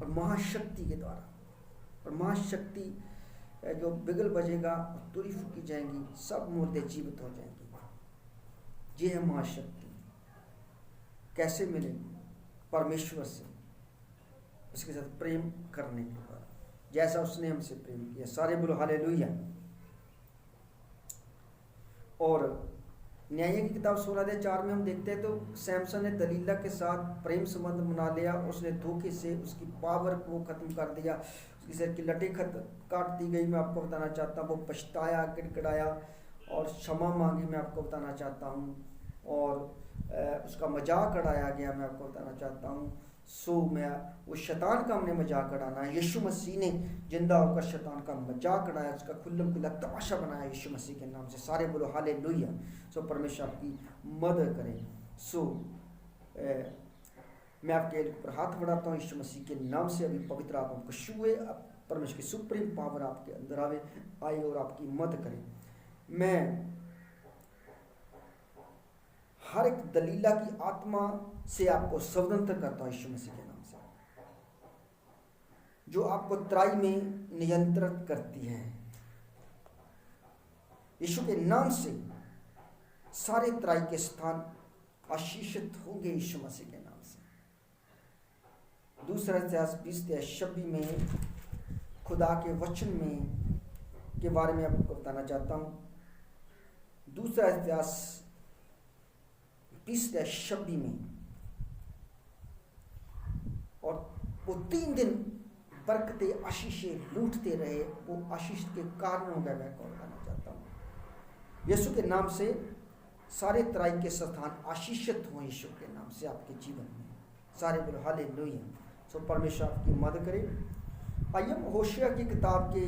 और महाशक्ति के द्वारा। और महाशक्ति जो बिगल बजेगा और तुरी फूकी जाएंगी, सब मुर्दे जीवित हो जाएंगे। ये है महाशक्ति। कैसे मिलेगी? परमेश्वर से, उसके साथ प्रेम करने के बाद, जैसा उसने हमसे प्रेम किया। सारे बोलो हालेलुया। और न्याय की किताब 16:4 में हम देखते हैं, तो सैमसन ने दलीला के साथ प्रेम संबंध बना लिया। उसने धोखे से उसकी पावर को खत्म कर दिया, उसकी सिर की लटें काट दी गई। मैं आपको बताना चाहता हूँ, वो पछताया, गिड़गिड़ाया और क्षमा मांगी। मैं आपको बताना चाहता हूँ, और उसका मजाक उड़ाया गया। मैं आपको बताना चाहता हूँ। मैं वो शैतान का हमने मजाक उड़ाना है। यीशु मसीह ने जिंदा होकर शैतान का मजाक उड़ाया, उसका खुल्लम खुल्ला तमाशा बनाया यीशु मसीह के नाम से। सारे बोलो हालेलुया। परमेश्वर आपकी मदद करें। मैं आपके ऊपर हाथ बढ़ाता हूँ यीशु मसीह के नाम से। अभी पवित्र आत्मा को छुए, परमेश्वर की सुप्रीम पावर आपके अंदर आए और आपकी मदद करें। मैं हर एक दलीला की आत्मा से आपको स्वतंत्र करता हूं यीशु मसीह के नाम से, जो आपको तराई में नियंत्रित करती है। यीशु के नाम से सारे तराई के स्थान आशीषित होंगे यीशु मसीह के नाम से। दूसरा इतिहास 20:26 में खुदा के वचन में के बारे में आपको बताना चाहता हूँ। दूसरा इतिहास 20:26 में, और वो 3 दिन बरकतें आशीषें लूटते रहे। वो आशीष के कारणों का मैं आपको बताना चाहता हूँ। यीशु के नाम से सारे तराई के स्थान आशीषित हों, यीशु के नाम से आपके जीवन में। सारे बोलो हालेलुया। सो परमेश्वर आपकी मदद करे। आइए हम होशिया की किताब के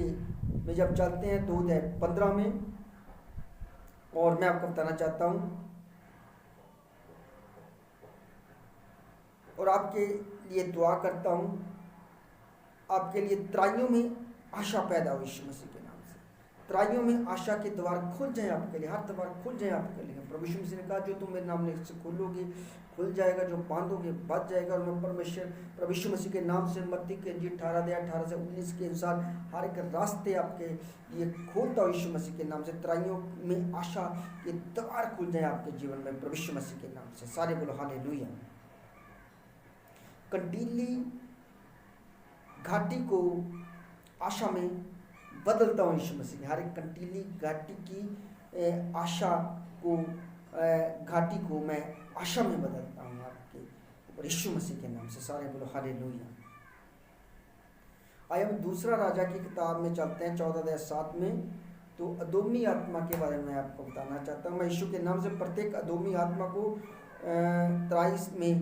में जब चलते हैं 2:15 में, और मैं आपको बताना चाहता हूँ और आपके लिए दुआ करता हूँ, आपके लिए तराइयों में आशा पैदा हो यीशु मसीह के नाम से। तराइयों में आशा के द्वार खुल जाए आपके लिए, हर द्वार खुल जाए आपके लिए। प्रभु यीशु मसीह ने कहा, जो तुम मेरे नाम से खोलोगे खुल जाएगा, जो बांधोगे बच जाएगा। और मैं परमेश्वर प्रभु यीशु मसीह के नाम से मत्ती के Injil 18 से 19 के अनुसार हर एक रास्ते आपके लिए खोलता हूँ यीशु मसीह के नाम से। तराइयों में आशा के द्वार खुल जाए आपके जीवन में प्रभु यीशु मसीह के नाम से। सारे बोलो हालेलुया। कंटीली घाटी को आशा में बदलता हूँ यीशु मसीह की। हर एक कंटीली घाटी की आशा को घाटी को मैं आशा में बदलता हूँ आपके ऊपर यीशु मसीह के नाम से। सारे बोलो हालेलुया। आइए हम दूसरा राजा की किताब में चलते हैं 14:7 में। तो अदोमी आत्मा के बारे में आपको बताना चाहता हूँ। मैं यीशु के नाम से प्रत्येक अदोमी आत्मा को तराई में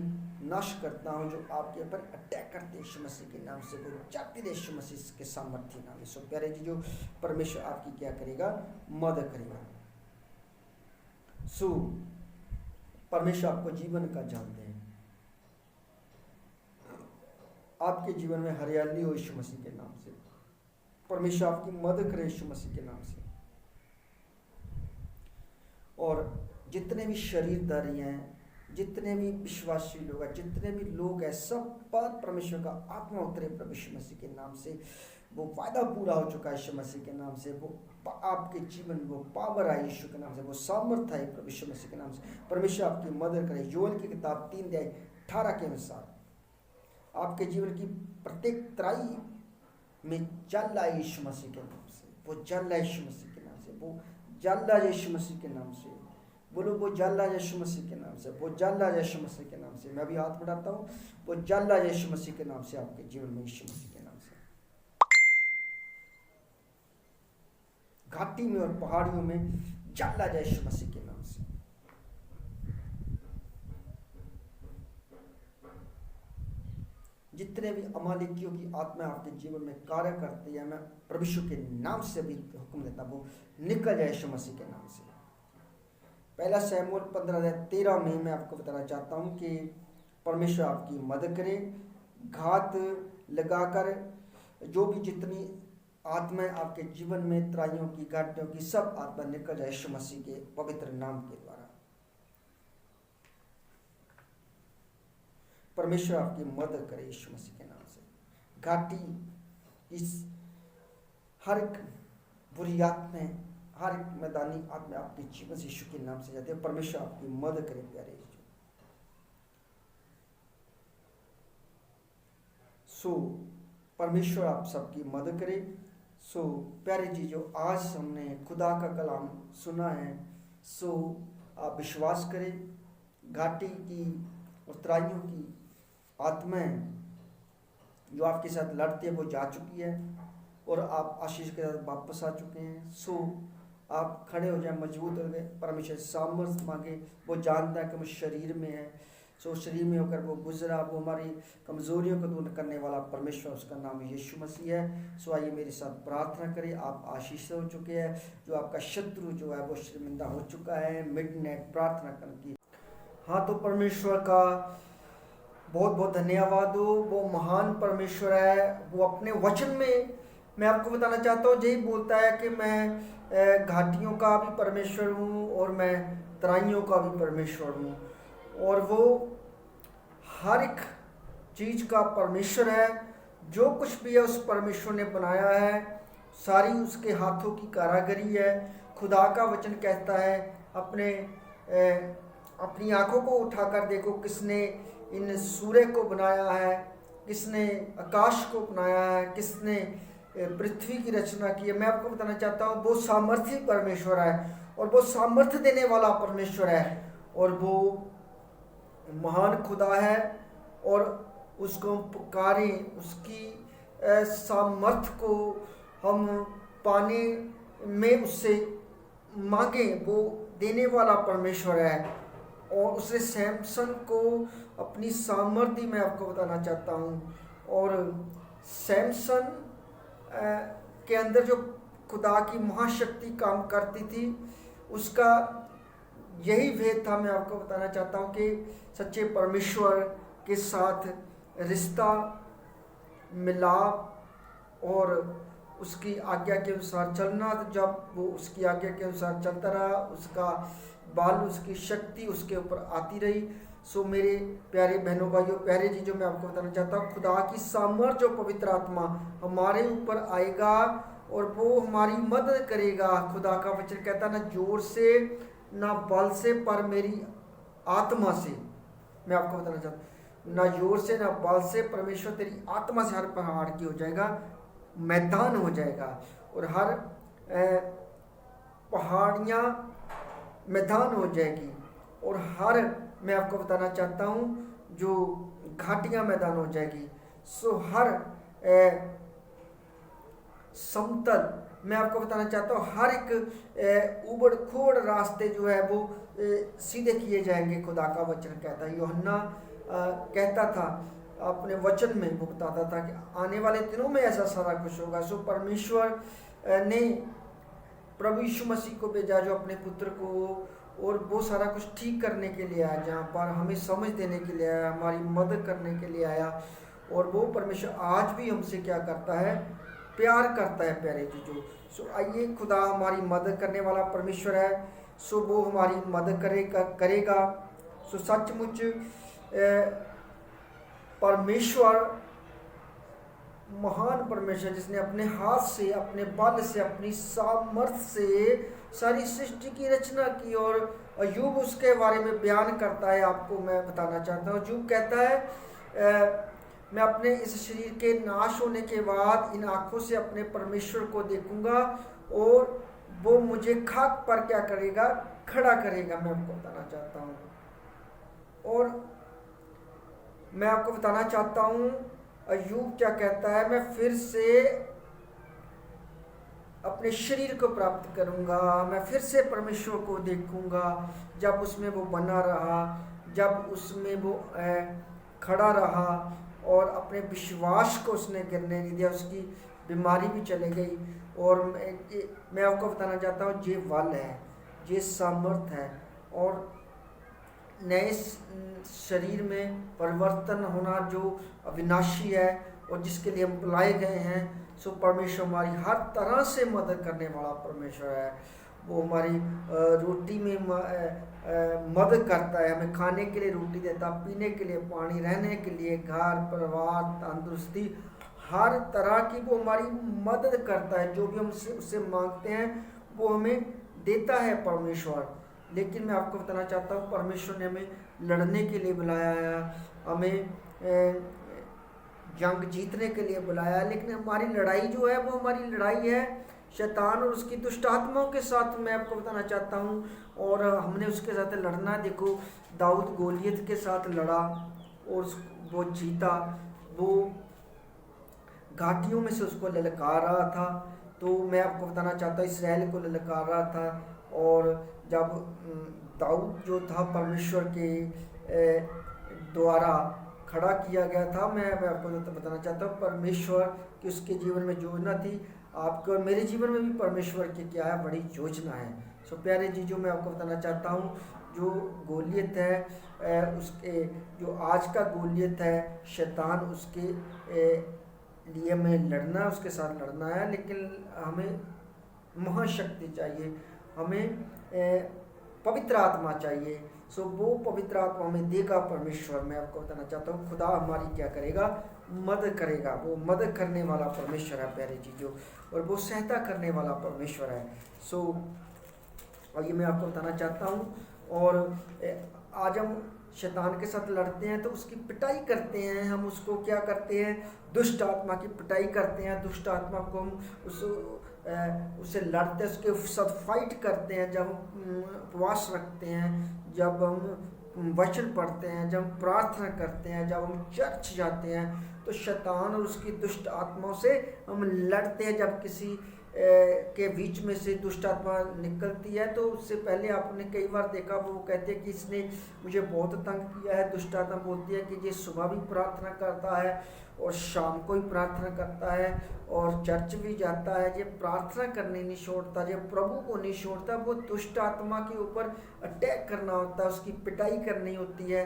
नाश करता हूँ, जो आपके ऊपर अटैक करते यीशु मसीह के नाम से। वो जाती है यीशु मसीह के सामर्थ्य नाम में। सो प्यारे जी, जो परमेश्वर आपकी क्या करेगा, मदद करेगा। सो परमेश्वर आपको जीवन का जल दे, आपके जीवन में हरियाली हो यीशु मसीह के नाम से। परमेश्वर आपकी मदद करे यीशु मसीह के नाम से। और जितने भी शरीरधारी हैं, जितने भी विश्वासी लोग हैं, जितने भी लोग हैं, सब पर परमेश्वर का आत्मा उतरे प्रभु यीशु मसीह के नाम से। वो वादा पूरा हो चुका है यीशु मसीह के नाम से। वो आपके जीवन में वो पावर है यीशु के नाम से, वो सामर्थ्य है प्रभु यीशु मसीह के नाम से। परमेश्वर आपकी मदद करे। योएल की किताब 3:18 के अनुसार आपके जीवन की प्रत्येक तराई में जल आए यीशु मसीह के नाम से। वो जल आए यीशु मसीह के नाम से। वो जल आए यीशु मसीह के नाम से। बोलो वो जल आए यीशु मसीह के नाम से। वो जल आए यीशु मसीह के नाम से। मैं भी हाथ बढ़ाता हूँ। वो जल आए यीशु मसीह के नाम से आपके जीवन में यीशु मसीह के नाम से। घाटी में और पहाड़ियों में जल आ जाए यीशु मसीह के नाम से। जितने भी अमालिकियों की आत्मा आपके जीवन में कार्य करती है, मैं प्रभु यीशु के नाम से भी हुक्म देता हूँ, वो निकल जाए यीशु मसीह के नाम से। पहला शमूएल 15:13 में मैं आपको बताना चाहता हूँ कि परमेश्वर आपकी मदद करे। घात लगाकर जो भी जितनी आत्माएं आपके जीवन में तराइयों की, घाटियों की, सब आत्मा निकल जाए यीशु मसीह के पवित्र नाम के द्वारा। परमेश्वर आपकी मदद करे यीशु मसीह के नाम से। घाटी इस हर एक बुरी आत्माएं, हर एक मैदानी आत्मा आपके जीवन से यीशु के नाम से जाते हैं। परमेश्वर आपकी मदद करे प्यारे जी। सो परमेश्वर आप सबकी मदद करे। सो प्यारे जी, जो आज हमने खुदा का कलाम सुना है, सो आप विश्वास करें। घाटी की और तराइयों की आत्माएं जो आपके साथ लड़ती है वो जा चुकी है और आप आशीष के साथ वापस आ चुके हैं। सो आप खड़े हो जाए, मजबूत हो गए, परमेश्वर सामर्थ्य मांगे। वो जानता है कि वो शरीर में है। सो शरीर में होकर वो गुजरा, वो हमारी कमज़ोरियों को दूर करने वाला परमेश्वर, उसका नाम यीशु मसीह है। सो आइए मेरे साथ प्रार्थना करें। आप आशीष हो चुके हैं। जो आपका शत्रु जो है वो शर्मिंदा हो चुका है। मिडनाइट प्रार्थना करके हाँ, तो परमेश्वर का बहुत बहुत धन्यवाद हो। वो महान परमेश्वर है। वो अपने वचन में मैं आपको बताना चाहता हूँ, यही बोलता है कि मैं घाटियों का भी परमेश्वर हूँ और मैं तराइयों का भी परमेश्वर हूँ। और वो हर एक चीज़ का परमेश्वर है। जो कुछ भी है उस परमेश्वर ने बनाया है, सारी उसके हाथों की कारीगरी है। खुदा का वचन कहता है, अपनी आंखों को उठाकर देखो, किसने इन सूर्य को बनाया है, किसने आकाश को बनाया है, किसने पृथ्वी की रचना की है। मैं आपको बताना चाहता हूँ वो सामर्थ्य परमेश्वर है और वो सामर्थ्य देने वाला परमेश्वर है और वो महान खुदा है। और उसको हम पुकारें, उसकी सामर्थ को हम पाने में उससे मांगे, वो देने वाला परमेश्वर है। और उसने सैमसन को अपनी सामर्थ्य मैं आपको बताना चाहता हूँ। और सैमसन के अंदर जो खुदा की महाशक्ति काम करती थी उसका यही भेद था। मैं आपको बताना चाहता हूँ कि सच्चे परमेश्वर के साथ रिश्ता, मिलाप और उसकी आज्ञा के अनुसार चलना। तो जब वो उसकी आज्ञा के अनुसार चलता रहा, उसका बल, उसकी शक्ति उसके ऊपर आती रही। सो मेरे प्यारे बहनों भाइयों, प्यारे जी, जो मैं आपको बताना चाहता हूँ, खुदा की सामर्थ जो पवित्र आत्मा हमारे ऊपर आएगा और वो हमारी मदद करेगा। खुदा का वचन कहता ना जोर से ना बल से पर मेरी आत्मा से। मैं आपको बताना चाहता हूँ, ना जोर से ना बल से, परमेश्वर तेरी आत्मा से हर पहाड़ की हो जाएगा, मैदान हो जाएगा और हर पहाड़ियाँ मैदान हो जाएगी और हर, मैं आपको बताना चाहता हूँ, जो घाटियाँ मैदान हो जाएगी। सो हर समतल, मैं आपको बताना चाहता हूँ, हर एक उबड़ खोड़ रास्ते जो है वो सीधे किए जाएंगे। खुदा का वचन कहता है, यूहन्ना कहता था अपने वचन में, वो बताता था कि आने वाले दिनों में ऐसा सारा कुछ होगा। सो परमेश्वर ने प्रभु यीशु मसीह को भेजा जो अपने पुत्र को, और वो सारा कुछ ठीक करने के लिए आया, जहाँ पर हमें समझ देने के लिए आया, हमारी मदद करने के लिए आया। और वो परमेश्वर आज भी हमसे क्या करता है, प्यार करता है प्यारे चीज़ों। सो आइए, खुदा हमारी मदद करने वाला परमेश्वर है। सो वो हमारी मदद करेगा। सो सचमुच परमेश्वर महान परमेश्वर, जिसने अपने हाथ से, अपने बल से, अपनी सामर्थ से सारी सृष्टि की रचना की। और अय्यूब उसके बारे में बयान करता है, आपको मैं बताना चाहता हूँ। अय्यूब कहता है मैं अपने इस शरीर के नाश होने के बाद इन आँखों से अपने परमेश्वर को देखूंगा और वो मुझे खाक पर क्या करेगा, खड़ा करेगा। मैं आपको बताना चाहता हूँ। और मैं आपको बताना चाहता हूँ अय्यूब क्या कहता है, मैं फिर से अपने शरीर को प्राप्त करूंगा, मैं फिर से परमेश्वर को देखूंगा। जब उसमें वो बना रहा, जब उसमें वो खड़ा रहा और अपने विश्वास को उसने गिरने नहीं दिया, उसकी बीमारी भी चली गई। और मैं आपको बताना चाहता हूँ, ये बल है, ये सामर्थ है और नए शरीर में परिवर्तन होना जो अविनाशी है और जिसके लिए हम बुलाए गए हैं। सो परमेश्वर हमारी हर तरह से मदद करने वाला परमेश्वर है। वो हमारी रोटी में मदद करता है, हमें खाने के लिए रोटी देता, पीने के लिए पानी, रहने के लिए घर, परिवार, तंदुरुस्ती, हर तरह की वो हमारी मदद करता है। जो भी हम उससे मांगते हैं वो हमें देता है परमेश्वर। लेकिन मैं आपको बताना चाहता हूँ, परमेश्वर ने हमें लड़ने के लिए बुलाया है, हमें जंग जीतने के लिए बुलाया है। लेकिन हमारी लड़ाई जो है वो हमारी लड़ाई है शैतान और उसकी दुष्ट आत्माओं के साथ। मैं आपको बताना चाहता हूँ और हमने उसके साथ लड़ना। देखो, दाऊद गोलियत के साथ लड़ा और वो जीता। वो घाटियों में से उसको ललकार रहा था। तो मैं आपको बताना चाहता हूँ, इसराइल को ललकार रहा था। और जब दाऊद जो था परमेश्वर के द्वारा खड़ा किया गया था, मैं आपको बताना चाहता हूँ, परमेश्वर की उसके जीवन में योजना थी। आपके और मेरे जीवन में भी परमेश्वर की क्या है, बड़ी योजना है। सो प्यारे जी, जो मैं आपको बताना चाहता हूँ, जो गोलियत है, उसके जो आज का गोलियत है शैतान, उसके लिए हमें लड़ना, उसके साथ लड़ना है। लेकिन हमें महाशक्ति चाहिए, हमें पवित्र आत्मा चाहिए। सो वो पवित्र आत्मा हमें देगा परमेश्वर। मैं आपको बताना चाहता हूँ, खुदा हमारी क्या करेगा, मदद करेगा। वो मदद करने वाला परमेश्वर है प्यारे चीज़ों, और वो सहायता करने वाला परमेश्वर है। सो और ये मैं आपको बताना चाहता हूँ। और आज हम शैतान के साथ लड़ते हैं तो उसकी पिटाई करते हैं। हम उसको क्या करते हैं, दुष्ट आत्मा की पिटाई करते हैं। दुष्ट आत्मा को हम उससे लड़ते हैं, उसके साथ फाइट करते हैं। जब हम उपवास रखते हैं, जब हम वचन पढ़ते हैं, जब हम प्रार्थना करते हैं, जब हम चर्च जाते हैं, तो शैतान और उसकी दुष्ट आत्माओं से हम लड़ते हैं। जब किसी के बीच में से दुष्ट आत्मा निकलती है तो उससे पहले आपने कई बार देखा, वो कहते हैं कि इसने मुझे बहुत तंग किया है। दुष्ट आत्मा बोलती है कि ये सुबह भी प्रार्थना करता है और शाम को ही प्रार्थना करता है और चर्च भी जाता है, ये प्रार्थना करनी नहीं छोड़ता, ये प्रभु को नहीं छोड़ता। वो दुष्ट आत्मा के ऊपर अटैक करना होता है, उसकी पिटाई करनी होती है,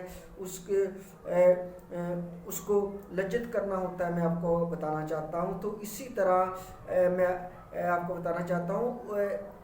उसको लज्जित करना होता है। मैं आपको बताना चाहता हूँ। तो इसी तरह मैं आपको बताना चाहता हूँ,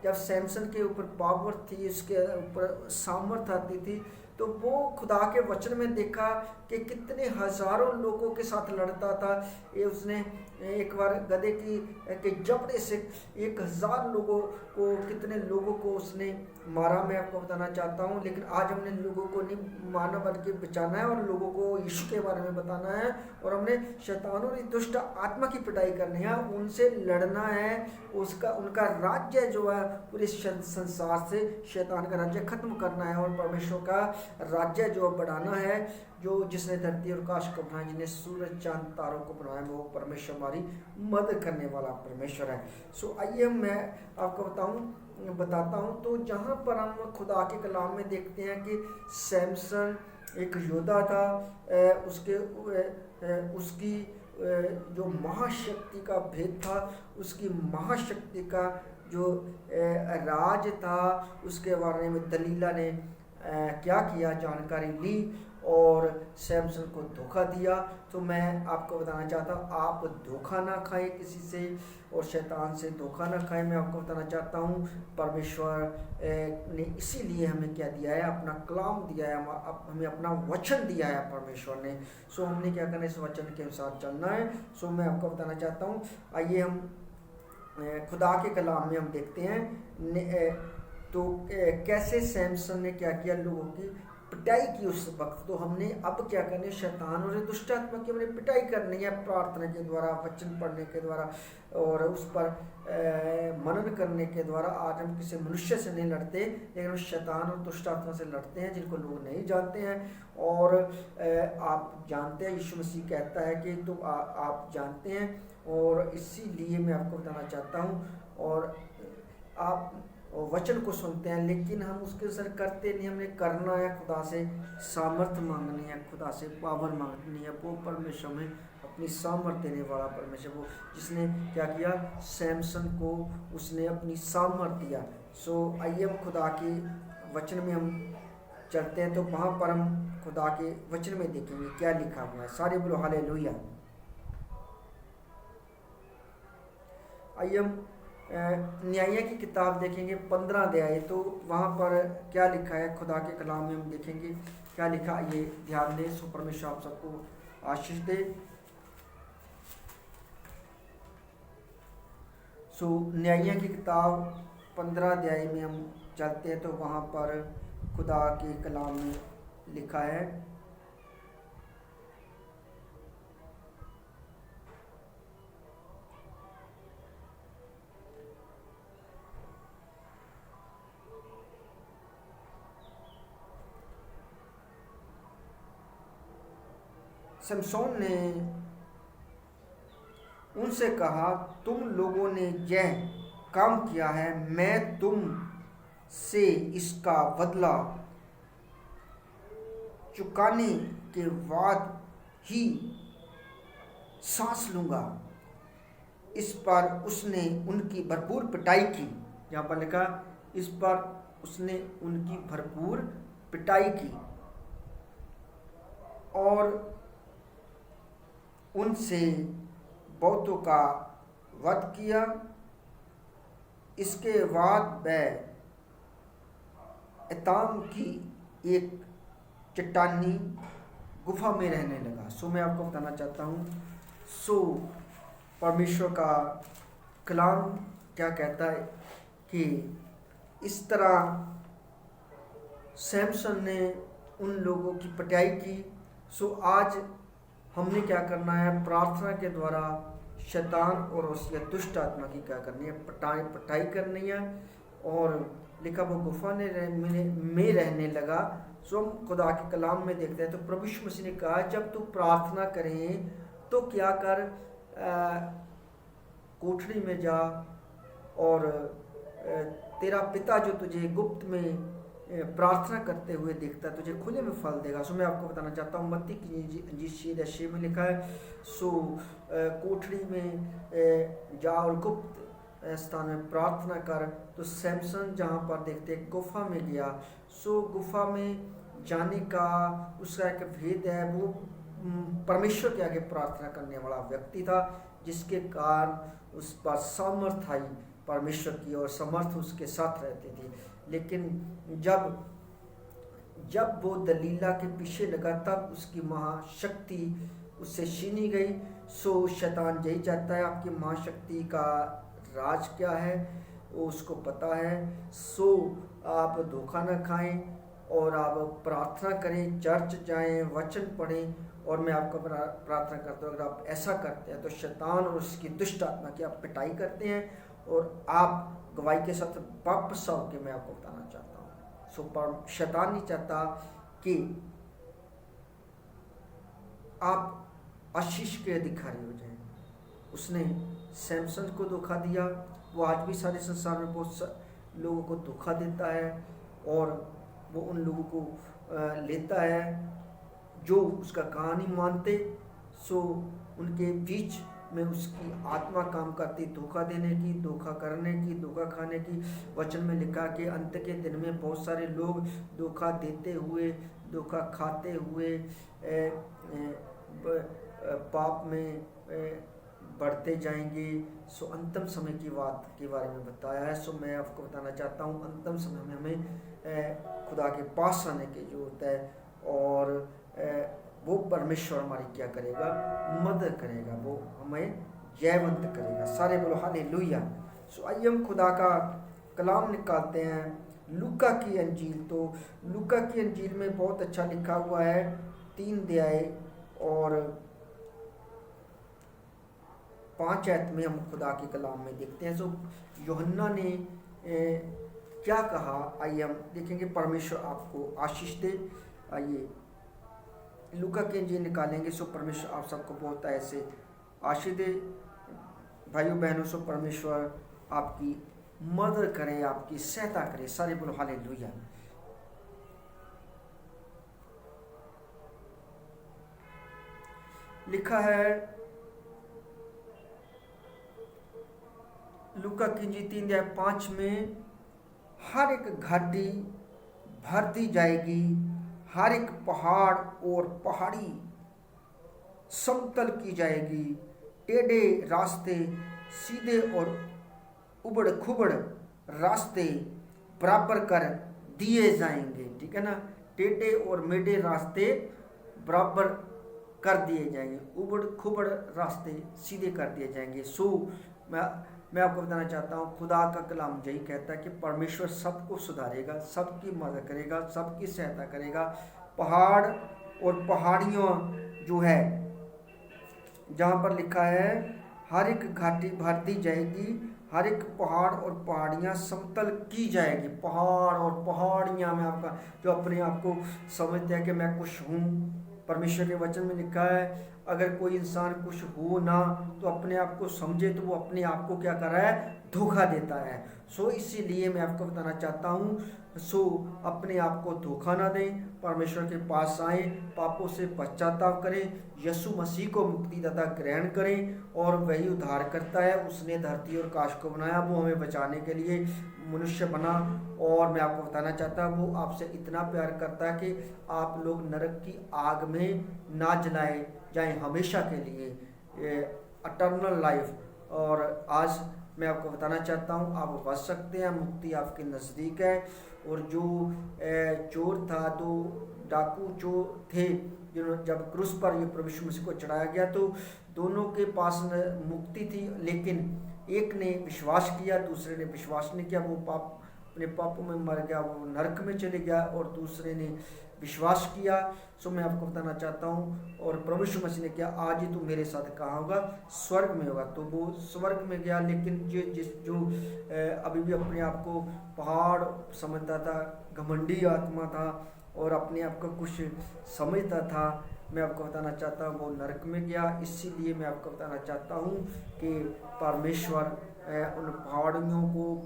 जब सैमसन के ऊपर पावर थी, उसके ऊपर सामर्थ आती थी, तो वो खुदा के वचन में देखा कि कितने हजारों लोगों के साथ लड़ता था। ये उसने एक बार गधे के जबड़े से 1000 लोगों को, कितने लोगों को उसने मारा। मैं आपको बताना चाहता हूँ। लेकिन आज हमने लोगों को नहीं मारना बल्कि बचाना है और लोगों को यीशु के बारे में बताना है और हमने शैतानों की दुष्ट आत्मा की पिटाई करनी है, उनसे लड़ना है। उनका राज्य जो है पूरे संसार से शैतान का राज्य खत्म करना है और परमेश्वर का राज्य जो बढ़ाना है। जो जिसने धरती और आकाश को बनाया, जिसने सूरज चांद तारों को बनाया, वो परमेश्वर हमारी मदद करने वाला परमेश्वर है। सो आइए मैं आपको बताता हूँ। तो जहाँ पर हम खुदा के कलाम में देखते हैं कि सैमसन एक योद्धा था, उसकी जो महाशक्ति का भेद था, उसकी महाशक्ति का जो राज था, उसके बारे में दलीला ने क्या किया, जानकारी ली और सैमसन को धोखा दिया। तो मैं आपको बताना चाहता हूँ, आप धोखा ना खाएं किसी से और शैतान से धोखा ना खाएं। मैं आपको बताना चाहता हूँ, परमेश्वर ने इसीलिए हमें क्या दिया है, अपना कलाम दिया है, हमें अपना वचन दिया है परमेश्वर ने। सो हमने क्या करना है, इस वचन के अनुसार चलना है। सो मैं आपको बताना चाहता हूँ, आइए हम खुदा के कलाम में हम देखते हैं तो कैसे सैमसन ने क्या किया, लोगों की पिटाई की उस वक्त। तो हमने अब क्या करनी है, शैतान और दुष्ट आत्मा की हमने पिटाई करनी है प्रार्थना के द्वारा, वचन पढ़ने के द्वारा और उस पर मनन करने के द्वारा। आज हम किसी मनुष्य से नहीं लड़ते, लेकिन हम शैतान और दुष्ट आत्मा से लड़ते हैं, जिनको लोग नहीं जानते हैं। और आप जानते हैं, यीशु मसीह कहता है कि तो आप जानते हैं, और इसीलिए मैं आपको बताना चाहता हूँ। और आप वचन को सुनते हैं लेकिन हम उसके असर करते नहीं। हमने करना है, खुदा से सामर्थ मांगनी है, खुदा से पावर मांगनी है। वो परमेश्वर में अपनी सामर्थ देने वाला परमेश्वर, वो जिसने क्या किया, सैमसन को उसने अपनी सामर्थ दिया। सो आइए हम खुदा के वचन में हम चलते हैं। तो वहाँ पर हम खुदा के वचन में देखेंगे क्या लिखा हुआ है। सारे बोलो हालेलुया। आइए हम न्याय की किताब देखेंगे 15 अध्याय। तो वहाँ पर क्या लिखा है, खुदा के कलाम में हम देखेंगे क्या लिखा, ये ध्यान दें। सो परमेश्वर आप सबको आशीष दे। सो न्याय की किताब 15 अध्याय में हम चलते हैं। तो वहाँ पर खुदा के कलाम में लिखा है, शमशोन ने उनसे कहा, तुम लोगों ने यह काम किया है, मैं तुम से इसका बदला चुकाने के बाद ही सांस लूँगा। इस पर उसने उनकी भरपूर पिटाई की। यहाँ पर लिखा, इस पर उसने उनकी भरपूर पिटाई की और उनसे बहुतों का वध किया। इसके बाद वह एताम की एक चट्टानी गुफा में रहने लगा। सो मैं आपको बताना चाहता हूँ, सो परमेश्वर का कलाम क्या कहता है कि इस तरह सैमसन ने उन लोगों की पिटाई की। सो आज हमने क्या करना है, प्रार्थना के द्वारा शैतान और उसके दुष्ट आत्मा की क्या करनी है, पिटाई करनी है। और लिखा वो गुफा में रहने लगा। सो हम खुदा के कलाम में देखते हैं तो प्रभु यीशु मसीह ने कहा जब तू प्रार्थना करें तो क्या कर, कोठरी में जा और तेरा पिता जो तुझे गुप्त में प्रार्थना करते हुए देखता है तुझे खुले में फल देगा। सो मैं आपको बताना चाहता हूँ मत्ती की इंजील 6 में लिखा है, सो कोठरी में जा और गुप्त स्थान में प्रार्थना कर। तो सैमसन जहाँ पर देखते गुफा में गया, सो गुफा में जाने का उसका एक भेद है, वो परमेश्वर के आगे प्रार्थना करने वाला व्यक्ति था, जिसके कारण उस पर सामर्थ आई परमेश्वर की और समर्थ उसके साथ रहती थी। लेकिन जब वो दलीला के पीछे लगा तब उसकी महाशक्ति उससे छीनी गई। सो शैतान यही चाहता है, आपकी महाशक्ति का राज क्या है वो उसको पता है। सो आप धोखा न खाएं और आप प्रार्थना करें, चर्च जाएं, वचन पढ़ें। और मैं आपको प्रार्थना करता हूँ अगर आप ऐसा करते हैं तो शैतान और उसकी दुष्ट आत्मा की आप पिटाई करते हैं और आप गवाही के साथ वापस आओ के मैं आपको बताना चाहता हूँ। सो पर शैतान नहीं चाहता कि आप आशीष के अधिकारी हो जाएं। उसने सैमसन को धोखा दिया, वो आज भी सारे संसार में बहुत लोगों को धोखा देता है और वो उन लोगों को लेता है जो उसका कहानी मानते। सो उनके बीच में उसकी आत्मा काम करती धोखा देने की, धोखा करने की, धोखा खाने की। वचन में लिखा कि अंत के दिन में बहुत सारे लोग धोखा देते हुए, धोखा खाते हुए पाप में बढ़ते जाएंगे। सो अंतिम समय की बात के बारे में बताया है। सो मैं आपको बताना चाहता हूँ अंतिम समय में हमें खुदा के पास आने की जरूरत है और वो परमेश्वर हमारी क्या करेगा, मदद करेगा, वो हमें जयवंत करेगा। सारे बोलो हालेलुया। सो आइए हम खुदा का कलाम निकालते हैं लूका की अंजील। तो लूका की अंजील में बहुत अच्छा लिखा हुआ है 3 अध्याय और 5 आयत में हम खुदा के कलाम में देखते हैं। सो यूहन्ना ने क्या कहा, आइए हम देखेंगे। परमेश्वर आपको आशीष दे। आइए लूका की अंजील निकालेंगे। सो परमेश्वर आप सबको बहुत ऐसे आशीष दे भाइयों बहनों। सो परमेश्वर आपकी मदद करे, आपकी सहायता करे। सारे बोलो हालेलुया। लिखा है लूका की अंजील 3 अध्याय 5 में, हर एक घाटी भर दी जाएगी, हर एक पहाड़ और पहाड़ी समतल की जाएगी, टेढ़े रास्ते सीधे और उबड़ खुबड़ रास्ते बराबर कर दिए जाएंगे। ठीक है ना, टेढ़े और मेढ़े रास्ते बराबर कर दिए जाएंगे, उबड़ खुबड़ रास्ते सीधे कर दिए जाएंगे। सो मैं आपको बताना चाहता हूँ खुदा का कलाम यही कहता है कि परमेश्वर सबको सुधारेगा, सबकी मदद करेगा, सबकी सहायता करेगा। पहाड़ और पहाड़ियों जो है जहाँ पर लिखा है हर एक घाटी भर दी जाएगी, हर एक पहाड़ और पहाड़ियाँ समतल की जाएगी। पहाड़ और पहाड़ियाँ में आपका जो अपने आप को समझते हैं कि मैं कुछ हूँ, परमेश्वर के वचन में लिखा है अगर कोई इंसान कुछ हो ना तो अपने आप को समझे तो वो अपने आप को क्या कर रहा है, धोखा देता है। सो इसीलिए मैं आपको बताना चाहता हूँ, सो अपने आप को धोखा ना दें, परमेश्वर के पास आएँ, पापों से पश्चाताप करें, यीशु मसीह को मुक्तिदाता ग्रहण करें और वही उद्धार करता है। उसने धरती और आकाश को बनाया, वो हमें बचाने के लिए मनुष्य बना। और मैं आपको बताना चाहता हूँ वो आपसे इतना प्यार करता है कि आप लोग नरक की आग में ना जलाए जाएं हमेशा के लिए, अटर्नल लाइफ। और आज मैं आपको बताना चाहता हूँ आप बच सकते हैं, मुक्ति आपके नज़दीक है। और जो चोर था, दो डाकू जो थे जिन्होंने जब क्रूस पर ये प्रभु यीशु मसीह को चढ़ाया गया तो दोनों के पास मुक्ति थी, लेकिन एक ने विश्वास किया, दूसरे ने विश्वास नहीं किया, वो पाप अपने पापों में मर गया, वो नरक में चले गया, और दूसरे ने विश्वास किया। सो मैं आपको बताना चाहता हूँ, और प्रभु यीशु मसीह ने किया, आज ही तू मेरे साथ कहाँ होगा, स्वर्ग में होगा। तो वो स्वर्ग में गया, लेकिन जो अभी भी अपने आप को पहाड़ समझता था, घमंडी आत्मा था और अपने आप को कुछ समझता था, मैं आपको बताना चाहता हूँ वो नरक में गया। इसीलिए मैं आपको बताना चाहता हूँ कि परमेश्वर उन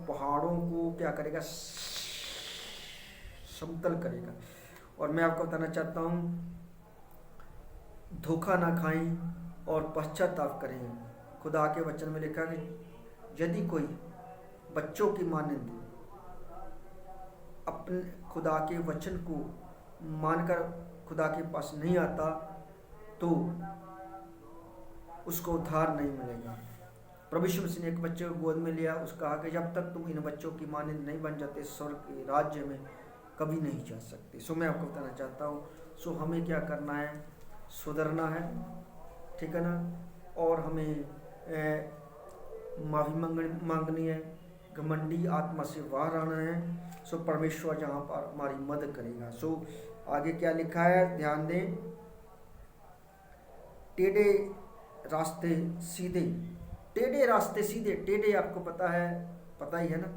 पहाड़ों को क्या करेगा, समतल करेगा। और मैं आपको बताना चाहता हूँ, धोखा ना खाएं और पश्चाताप करें। खुदा के वचन में लिखा कि यदि कोई बच्चों की मानंद अपने खुदा के वचन को मानकर खुदा के पास नहीं आता, तो उसको उद्धार नहीं मिलेगा। प्रभु यीशु मसीह ने एक बच्चे को गोद में लिया, उसका कहा कि जब तक तुम इन बच्चों की मानंद नहीं बन जाते, स्वर्ग के राज्य में कभी नहीं जा सकते। सो मैं आपको बताना चाहता हूँ, सो हमें क्या करना है, सुधरना है, ठीक है ना, और हमें माफ़ी मांगनी है, घमंडी आत्मा से बाहर आना है। सो परमेश्वर जहाँ पर हमारी मदद करेगा। सो आगे क्या लिखा है, ध्यान दें, टेढ़े रास्ते सीधे, टेढ़े रास्ते सीधे, टेढ़े आपको पता ही है ना।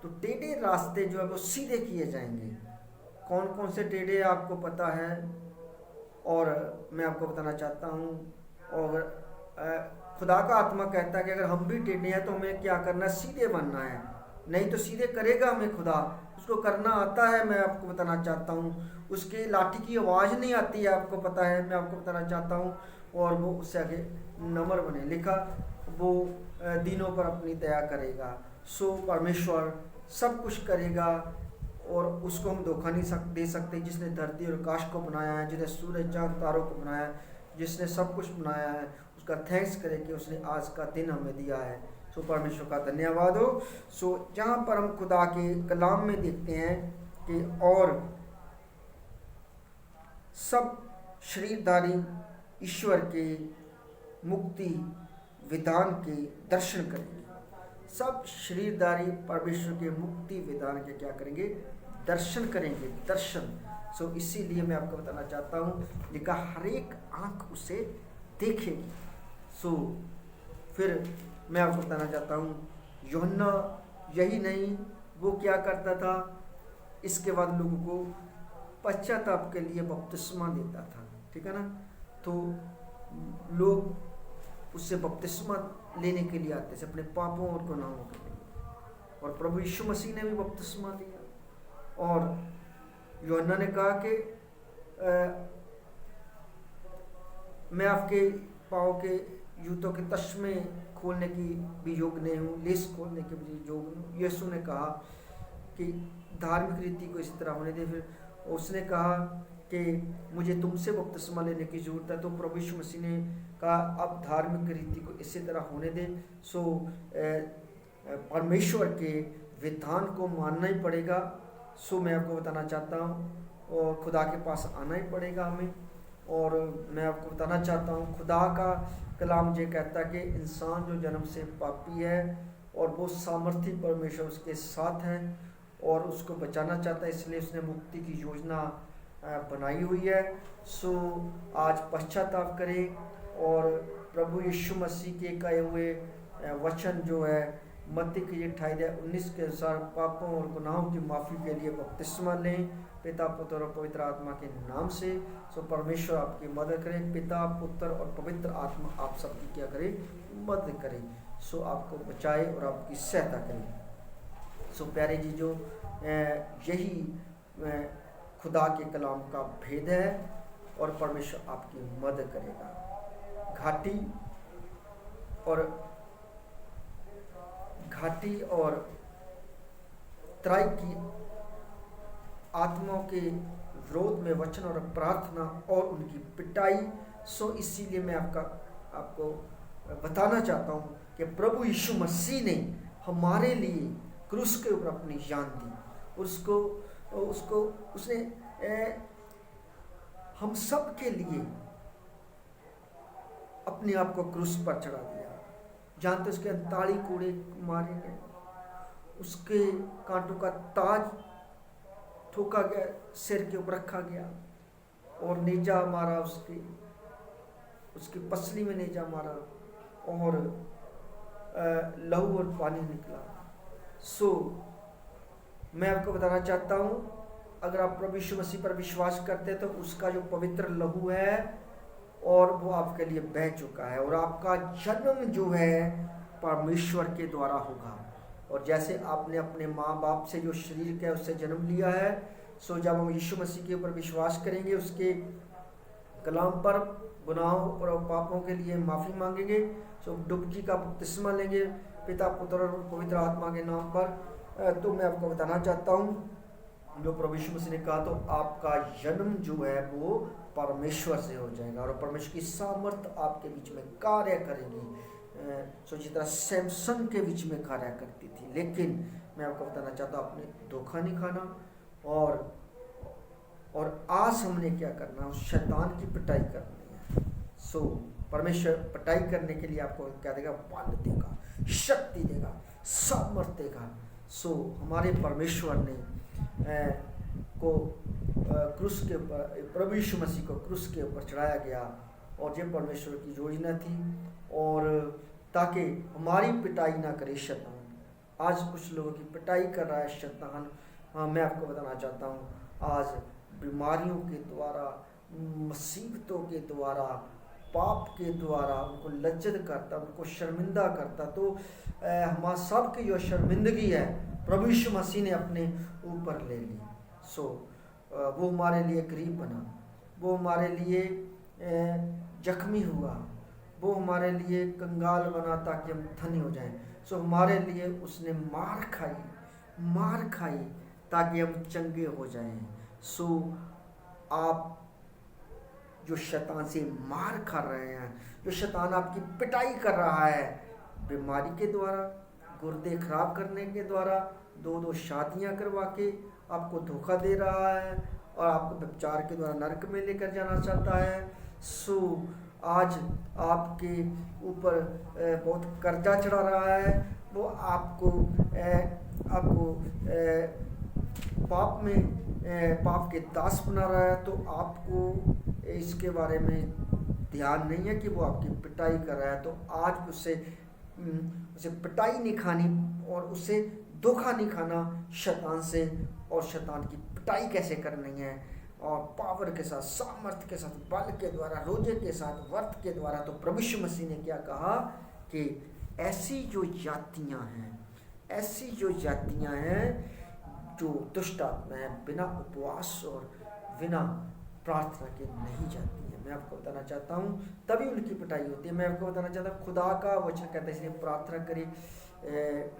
तो टेढ़े रास्ते जो है वो सीधे किए जाएंगे। कौन कौन से टेढ़े आपको पता है, और मैं आपको बताना चाहता हूँ। और खुदा का आत्मा कहता है कि अगर हम भी टेढ़े हैं तो हमें क्या करना है, सीधे बनना है, नहीं तो सीधे करेगा हमें खुदा, उसको करना आता है। मैं आपको बताना चाहता हूँ, उसकी लाठी की आवाज़ नहीं आती है, आपको पता है, मैं आपको बताना चाहता हूँ। और वो उससे आगे नंबर बने लिखा, वो दिनों पर अपनी दया करेगा। सो परमेश्वर सब कुछ करेगा, और उसको हम धोखा नहीं दे सकते। जिसने धरती और आकाश को बनाया है, जिसने सूरज चांद तारों को बनाया है, जिसने सब कुछ बनाया है, उसका थैंक्स करें कि उसने आज का दिन हमें दिया है। सो परमेश्वर का धन्यवाद हो। सो जहाँ पर हम खुदा के कलाम में देखते हैं कि और सब शरीरधारी ईश्वर के मुक्ति विधान के दर्शन करेंगे। सब शरीरधारी परमेश्वर के मुक्ति विधान के क्या करेंगे, दर्शन करेंगे, दर्शन। सो इसीलिए मैं आपको बताना चाहता हूँ, लिखा हर एक आँख उसे देखेगी। सो फिर मैं आपको बताना चाहता हूँ, यूहन्ना यही नहीं, वो क्या करता था, इसके बाद लोगों को पश्चाताप के लिए बपतिस्मा देता था, ठीक है ना। तो लोग उससे बपतिस्मा लेने के लिए आते थे, अपने पापों और गुनाहों के लिए। और प्रभु यीशु मसीह ने भी बपतिस्मा लिया, और यूहन्ना ने कहा कि मैं आपके पाँव के जूतों के तस्मे खोलने की भी योग्य नहीं हूँ, लेस खोलने के भी योग्य नहीं हूँ। यीशु ने कहा कि धार्मिक रीति को इसी तरह होने दे। फिर उसने कहा कि मुझे तुमसे बपतिस्मा लेने की ज़रूरत है। तो प्रभु यीशु मसीह ने कहा अब धार्मिक रीति को इसी तरह होने दे। सो परमेश्वर के विधान को मानना ही पड़ेगा। सो मैं आपको बताना चाहता हूँ, और खुदा के पास आना ही पड़ेगा हमें। और मैं आपको बताना चाहता हूँ, खुदा का कलाम ये कहता है कि इंसान जो जन्म से पापी है, और वो सामर्थी परमेश्वर उसके साथ है और उसको बचाना चाहता है, इसलिए उसने मुक्ति की योजना बनाई हुई है। सो आज पश्चाताप करें, और प्रभु यीशु मसीह के कहे हुए वचन जो है मत्ती की 28:19 के अनुसार पापों और गुनाहों की माफ़ी के लिए बपतिस्मा लें, पिता पुत्र और पवित्र आत्मा के नाम से। सो परमेश्वर आपकी मदद करें, पिता पुत्र और पवित्र आत्मा आप सबकी क्या करें, मदद करें। सो आपको बचाए और आपकी सहायता करें। सो प्यारे जी, जो यही खुदा के कलाम का भेद है, और परमेश्वर आपकी मदद करेगा। घाटी और त्राई की आत्माओं के विरोध में वचन और प्रार्थना और उनकी पिटाई। सो इसीलिए मैं आपको बताना चाहता हूँ कि प्रभु यीशु मसीह ने हमारे लिए क्रूस के ऊपर अपनी जान दी, उसने हम सब के लिए अपने आप को क्रूस पर चढ़ा दिया। जानते उसके 39 कोड़े मारे गए, उसके कांटों का ताज ठोका गया, सिर के ऊपर रखा गया और नेजा मारा, उसकी पसली में नेजा मारा और लहू और पानी निकला। सो मैं आपको बताना चाहता हूँ, अगर आप प्रभु यीशु मसीह पर विश्वास करते हैं तो उसका जो पवित्र लहू है और वो आपके लिए बह चुका है, और आपका जन्म जो है परमेश्वर के द्वारा होगा। और जैसे आपने अपने माँ बाप से जो शरीर का है उससे जन्म लिया है, सो जब हम यीशु मसीह के ऊपर विश्वास करेंगे, उसके कलाम पर गुनाहों और पापों के लिए माफ़ी मांगेंगे, सो डुबकी का बपतिस्मा लेंगे पिता पुत्र और पवित्र आत्मा के नाम पर, तो मैं आपको बताना चाहता हूँ जो प्रभु यीशु मसीह ने कहा, तो आपका जन्म जो है वो परमेश्वर से हो जाएगा और परमेश्वर की सामर्थ आपके बीच में कार्य करेगी। सो जिस तरह सैमसन के बीच में कार्य करती थी, लेकिन मैं आपको बताना चाहता हूँ आपने धोखा नहीं खाना और आज हमने क्या करना, उस शैतान की पिटाई करनी है। सो परमेश्वर पिटाई करने के लिए आपको क्या देगा, बल देगा, शक्ति देगा, सामर्थ देगा। सो हमारे परमेश्वर ने को क्रूस के ऊपर, प्रभु यीशु मसीह को क्रूस के ऊपर चढ़ाया गया, और ये परमेश्वर की योजना थी, और ताकि हमारी पिटाई ना करे शैतान। आज कुछ लोगों की पिटाई कर रहा है शैतान। मैं आपको बताना चाहता हूँ, आज बीमारियों के द्वारा, मुसीबतों के द्वारा, पाप के द्वारा उनको लज्जत करता, उनको शर्मिंदा करता। तो हमारा सब की जो शर्मिंदगी है प्रभु यीशु मसीह ने अपने ऊपर ले ली। सो वो हमारे लिए गरीब बना, वो हमारे लिए जख्मी हुआ, वो हमारे लिए कंगाल बना ताकि हम धनी हो जाएं। सो हमारे लिए उसने मार खाई ताकि हम चंगे हो जाएं। सो आप जो शैतान से मार खा रहे हैं, जो शैतान आपकी पिटाई कर रहा है बीमारी के द्वारा, गुर्दे खराब करने के द्वारा, दो शादियां करवा के आपको धोखा दे रहा है और आपको व्यभिचार के द्वारा नरक में लेकर जाना चाहता है। सो आज आपके ऊपर बहुत कर्जा चढ़ा रहा है, वो आपको पाप के दास बना रहा है। तो आपको इसके बारे में ध्यान नहीं है कि वो आपकी पिटाई कर रहा है, तो आज उसे पिटाई नहीं खानी और उसे धोखा नहीं खाना शैतान से, और शैतान की पिटाई कैसे करनी है, और पावर के साथ, सामर्थ्य के साथ, बल के द्वारा, रोजे के साथ, वर्त के द्वारा। तो प्रभु यीशु मसीह ने क्या कहा कि ऐसी जो जातियां हैं जो दुष्ट आत्मा है, बिना उपवास और बिना प्रार्थना के नहीं जाती है। मैं आपको बताना चाहता हूँ तभी उनकी पिटाई होती है। मैं आपको बताना चाहता हूँ खुदा का वचन कहता है इसलिए प्रार्थना करें,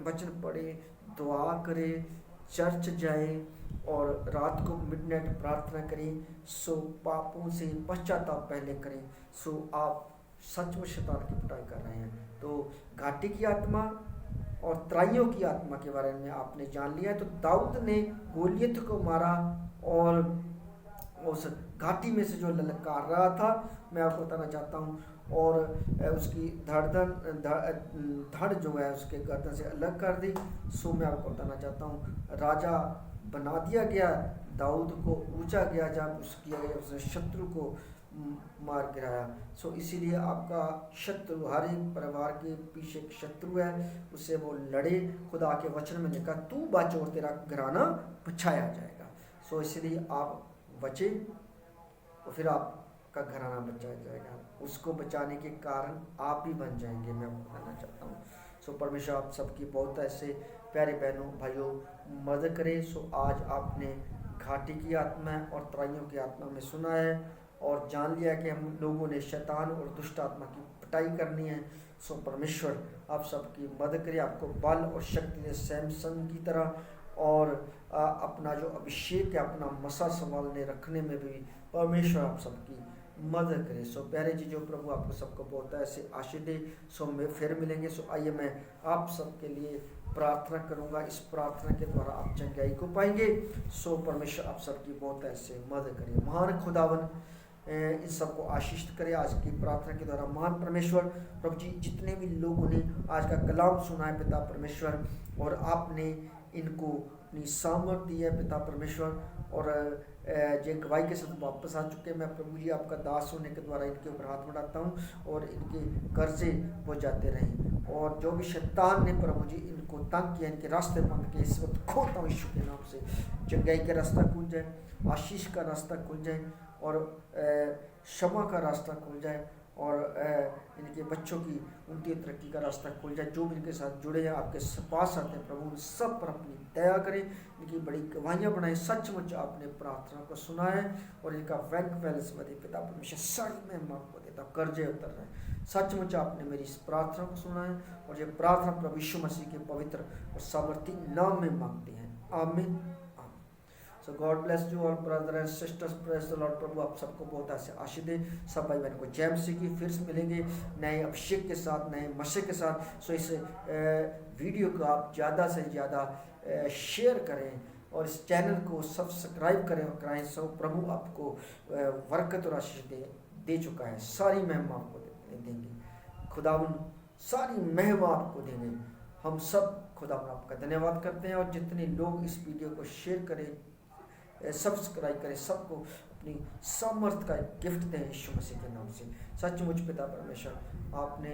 वचन पढ़े, दुआ करे, चर्च जाए और रात को मिडनाइट प्रार्थना करें। सो पापों से पश्चाताप पहले करें। सो आप सच में शैतान की पिटाई कर रहे हैं। तो घाटी की आत्मा और त्राइयों की आत्मा के बारे में आपने जान लिया है। तो दाऊद ने गोलियत को मारा और उस घाटी में से जो ललकार रहा था, मैं आपको बताना चाहता हूँ, और उसकी धड़ जो है उसके गर्दन से अलग कर दी। सो मैं आपको बताना चाहता हूँ राजा बना दिया गया, दाऊद को ऊंचा गया जब उसने शत्रु को मार गिराया। सो इसीलिए आपका शत्रु, हर एक परिवार के पीछे एक शत्रु है, उससे वो लड़े। खुदा के वचन में लिखा तू बच और तेरा घराना बचाया जाएगा। सो इसलिए आप बचे और फिर आपका घराना बचाया जाएगा। उसको बचाने के कारण आप भी बन जाएंगे, मैं आपको बताना चाहता हूँ। सो परमेश्वर आप सबकी बहुत ऐसे प्यारे बहनों भाइयों मदद करे। सो आज आपने घाटी की आत्मा और त्राइयों की आत्मा में सुना है और जान लिया कि हम लोगों ने शैतान और दुष्ट आत्मा की पिटाई करनी है। सो परमेश्वर आप सबकी मदद करे, आपको बल और शक्ति दे सैमसन की तरह, और अपना जो अभिषेक है, अपना मसा संभालने रखने में भी परमेश्वर आप सबकी मदद करे। सो प्यारे जी, जो प्रभु आपको सबको बहुत ऐसे आशीष दे। सो मैं फिर मिलेंगे। सो आइए मैं आप सबके लिए प्रार्थना करूंगा। इस प्रार्थना के द्वारा आप चंगाई को पाएंगे। सो परमेश्वर आप सबकी बहुत ऐसे मदद करिए। महान खुदावन इन सबको आशीष करे आज की प्रार्थना के द्वारा। महान परमेश्वर प्रभु जी, जितने भी लोगों ने आज का कलाम सुना है पिता परमेश्वर, और आपने इनको अपनी सामर्थ दी है पिता परमेश्वर, और जो गवाही के साथ वापस आ चुके हैं, मैं प्रभु जी आपका दास होने के द्वारा इनके ऊपर हाथ बढ़ाता हूँ और इनके कर्जे हो जाते रहें, और जो भी शैतान ने प्रभु जी इनको तंग किया, इनके रास्ते बंद किए, इस वक्त खोलता हूँ यीशु के नाम से। चंगाई का रास्ता खुल जाए, आशीष का रास्ता खुल जाए, और क्षमा का रास्ता खुल जाए, और इनके बच्चों की उनकी तरक्की का रास्ता खुल जाए। जो भी इनके साथ जुड़े हैं, आपके पास आते हैं प्रभु, उन सब पर अपनी दया करें, इनकी बड़ी गवाहियाँ बनाएं। सचमुच आपने प्रार्थना को सुना है, और इनका बैंक बैलेंस बढ़े पिता परमेश्वर, सारी मैं आपको देता हूँ, कर्जे उतर रहे हैं। सचमुच आपने मेरी इस प्रार्थना को सुना है, और ये प्रार्थना प्रभु यीशु मसीह के पवित्र और सामर्थी नाम में मांगते हैं, आमीन। So God bless you all brother and sisters, praise the Lord. प्रभु आप सबको बहुत ऐसे आशीष दे। सब भाई बहन को जय मसीह की। फिर से मिलेंगे नए अभिषेक के साथ, नए मसीह के साथ। सो इस वीडियो को आप ज़्यादा से ज़्यादा शेयर करें, और इस चैनल को सब्सक्राइब करें और कराएं। सो प्रभु आपको बरकत और आशीष दे चुका है। सारी महिमा आपको देंगे, खुदावन सारी महिमा आपको देंगे। हम सब खुदावन आपका धन्यवाद करते हैं, और जितने लोग इस वीडियो को शेयर करें, सब्सक्राइब करें, सबको अपनी सामर्थ का गिफ्ट दें यीशु मसीह के नाम से। सचमुच पिता परमेश्वर, आपने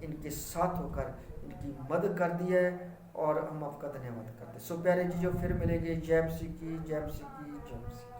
इनके साथ होकर इनकी मदद कर दी है, और हम आपका धन्यवाद करते हैं। सो प्यारे जी, जो फिर मिलेंगे, जय मसीह की, जय मसीह की, जय मसीह।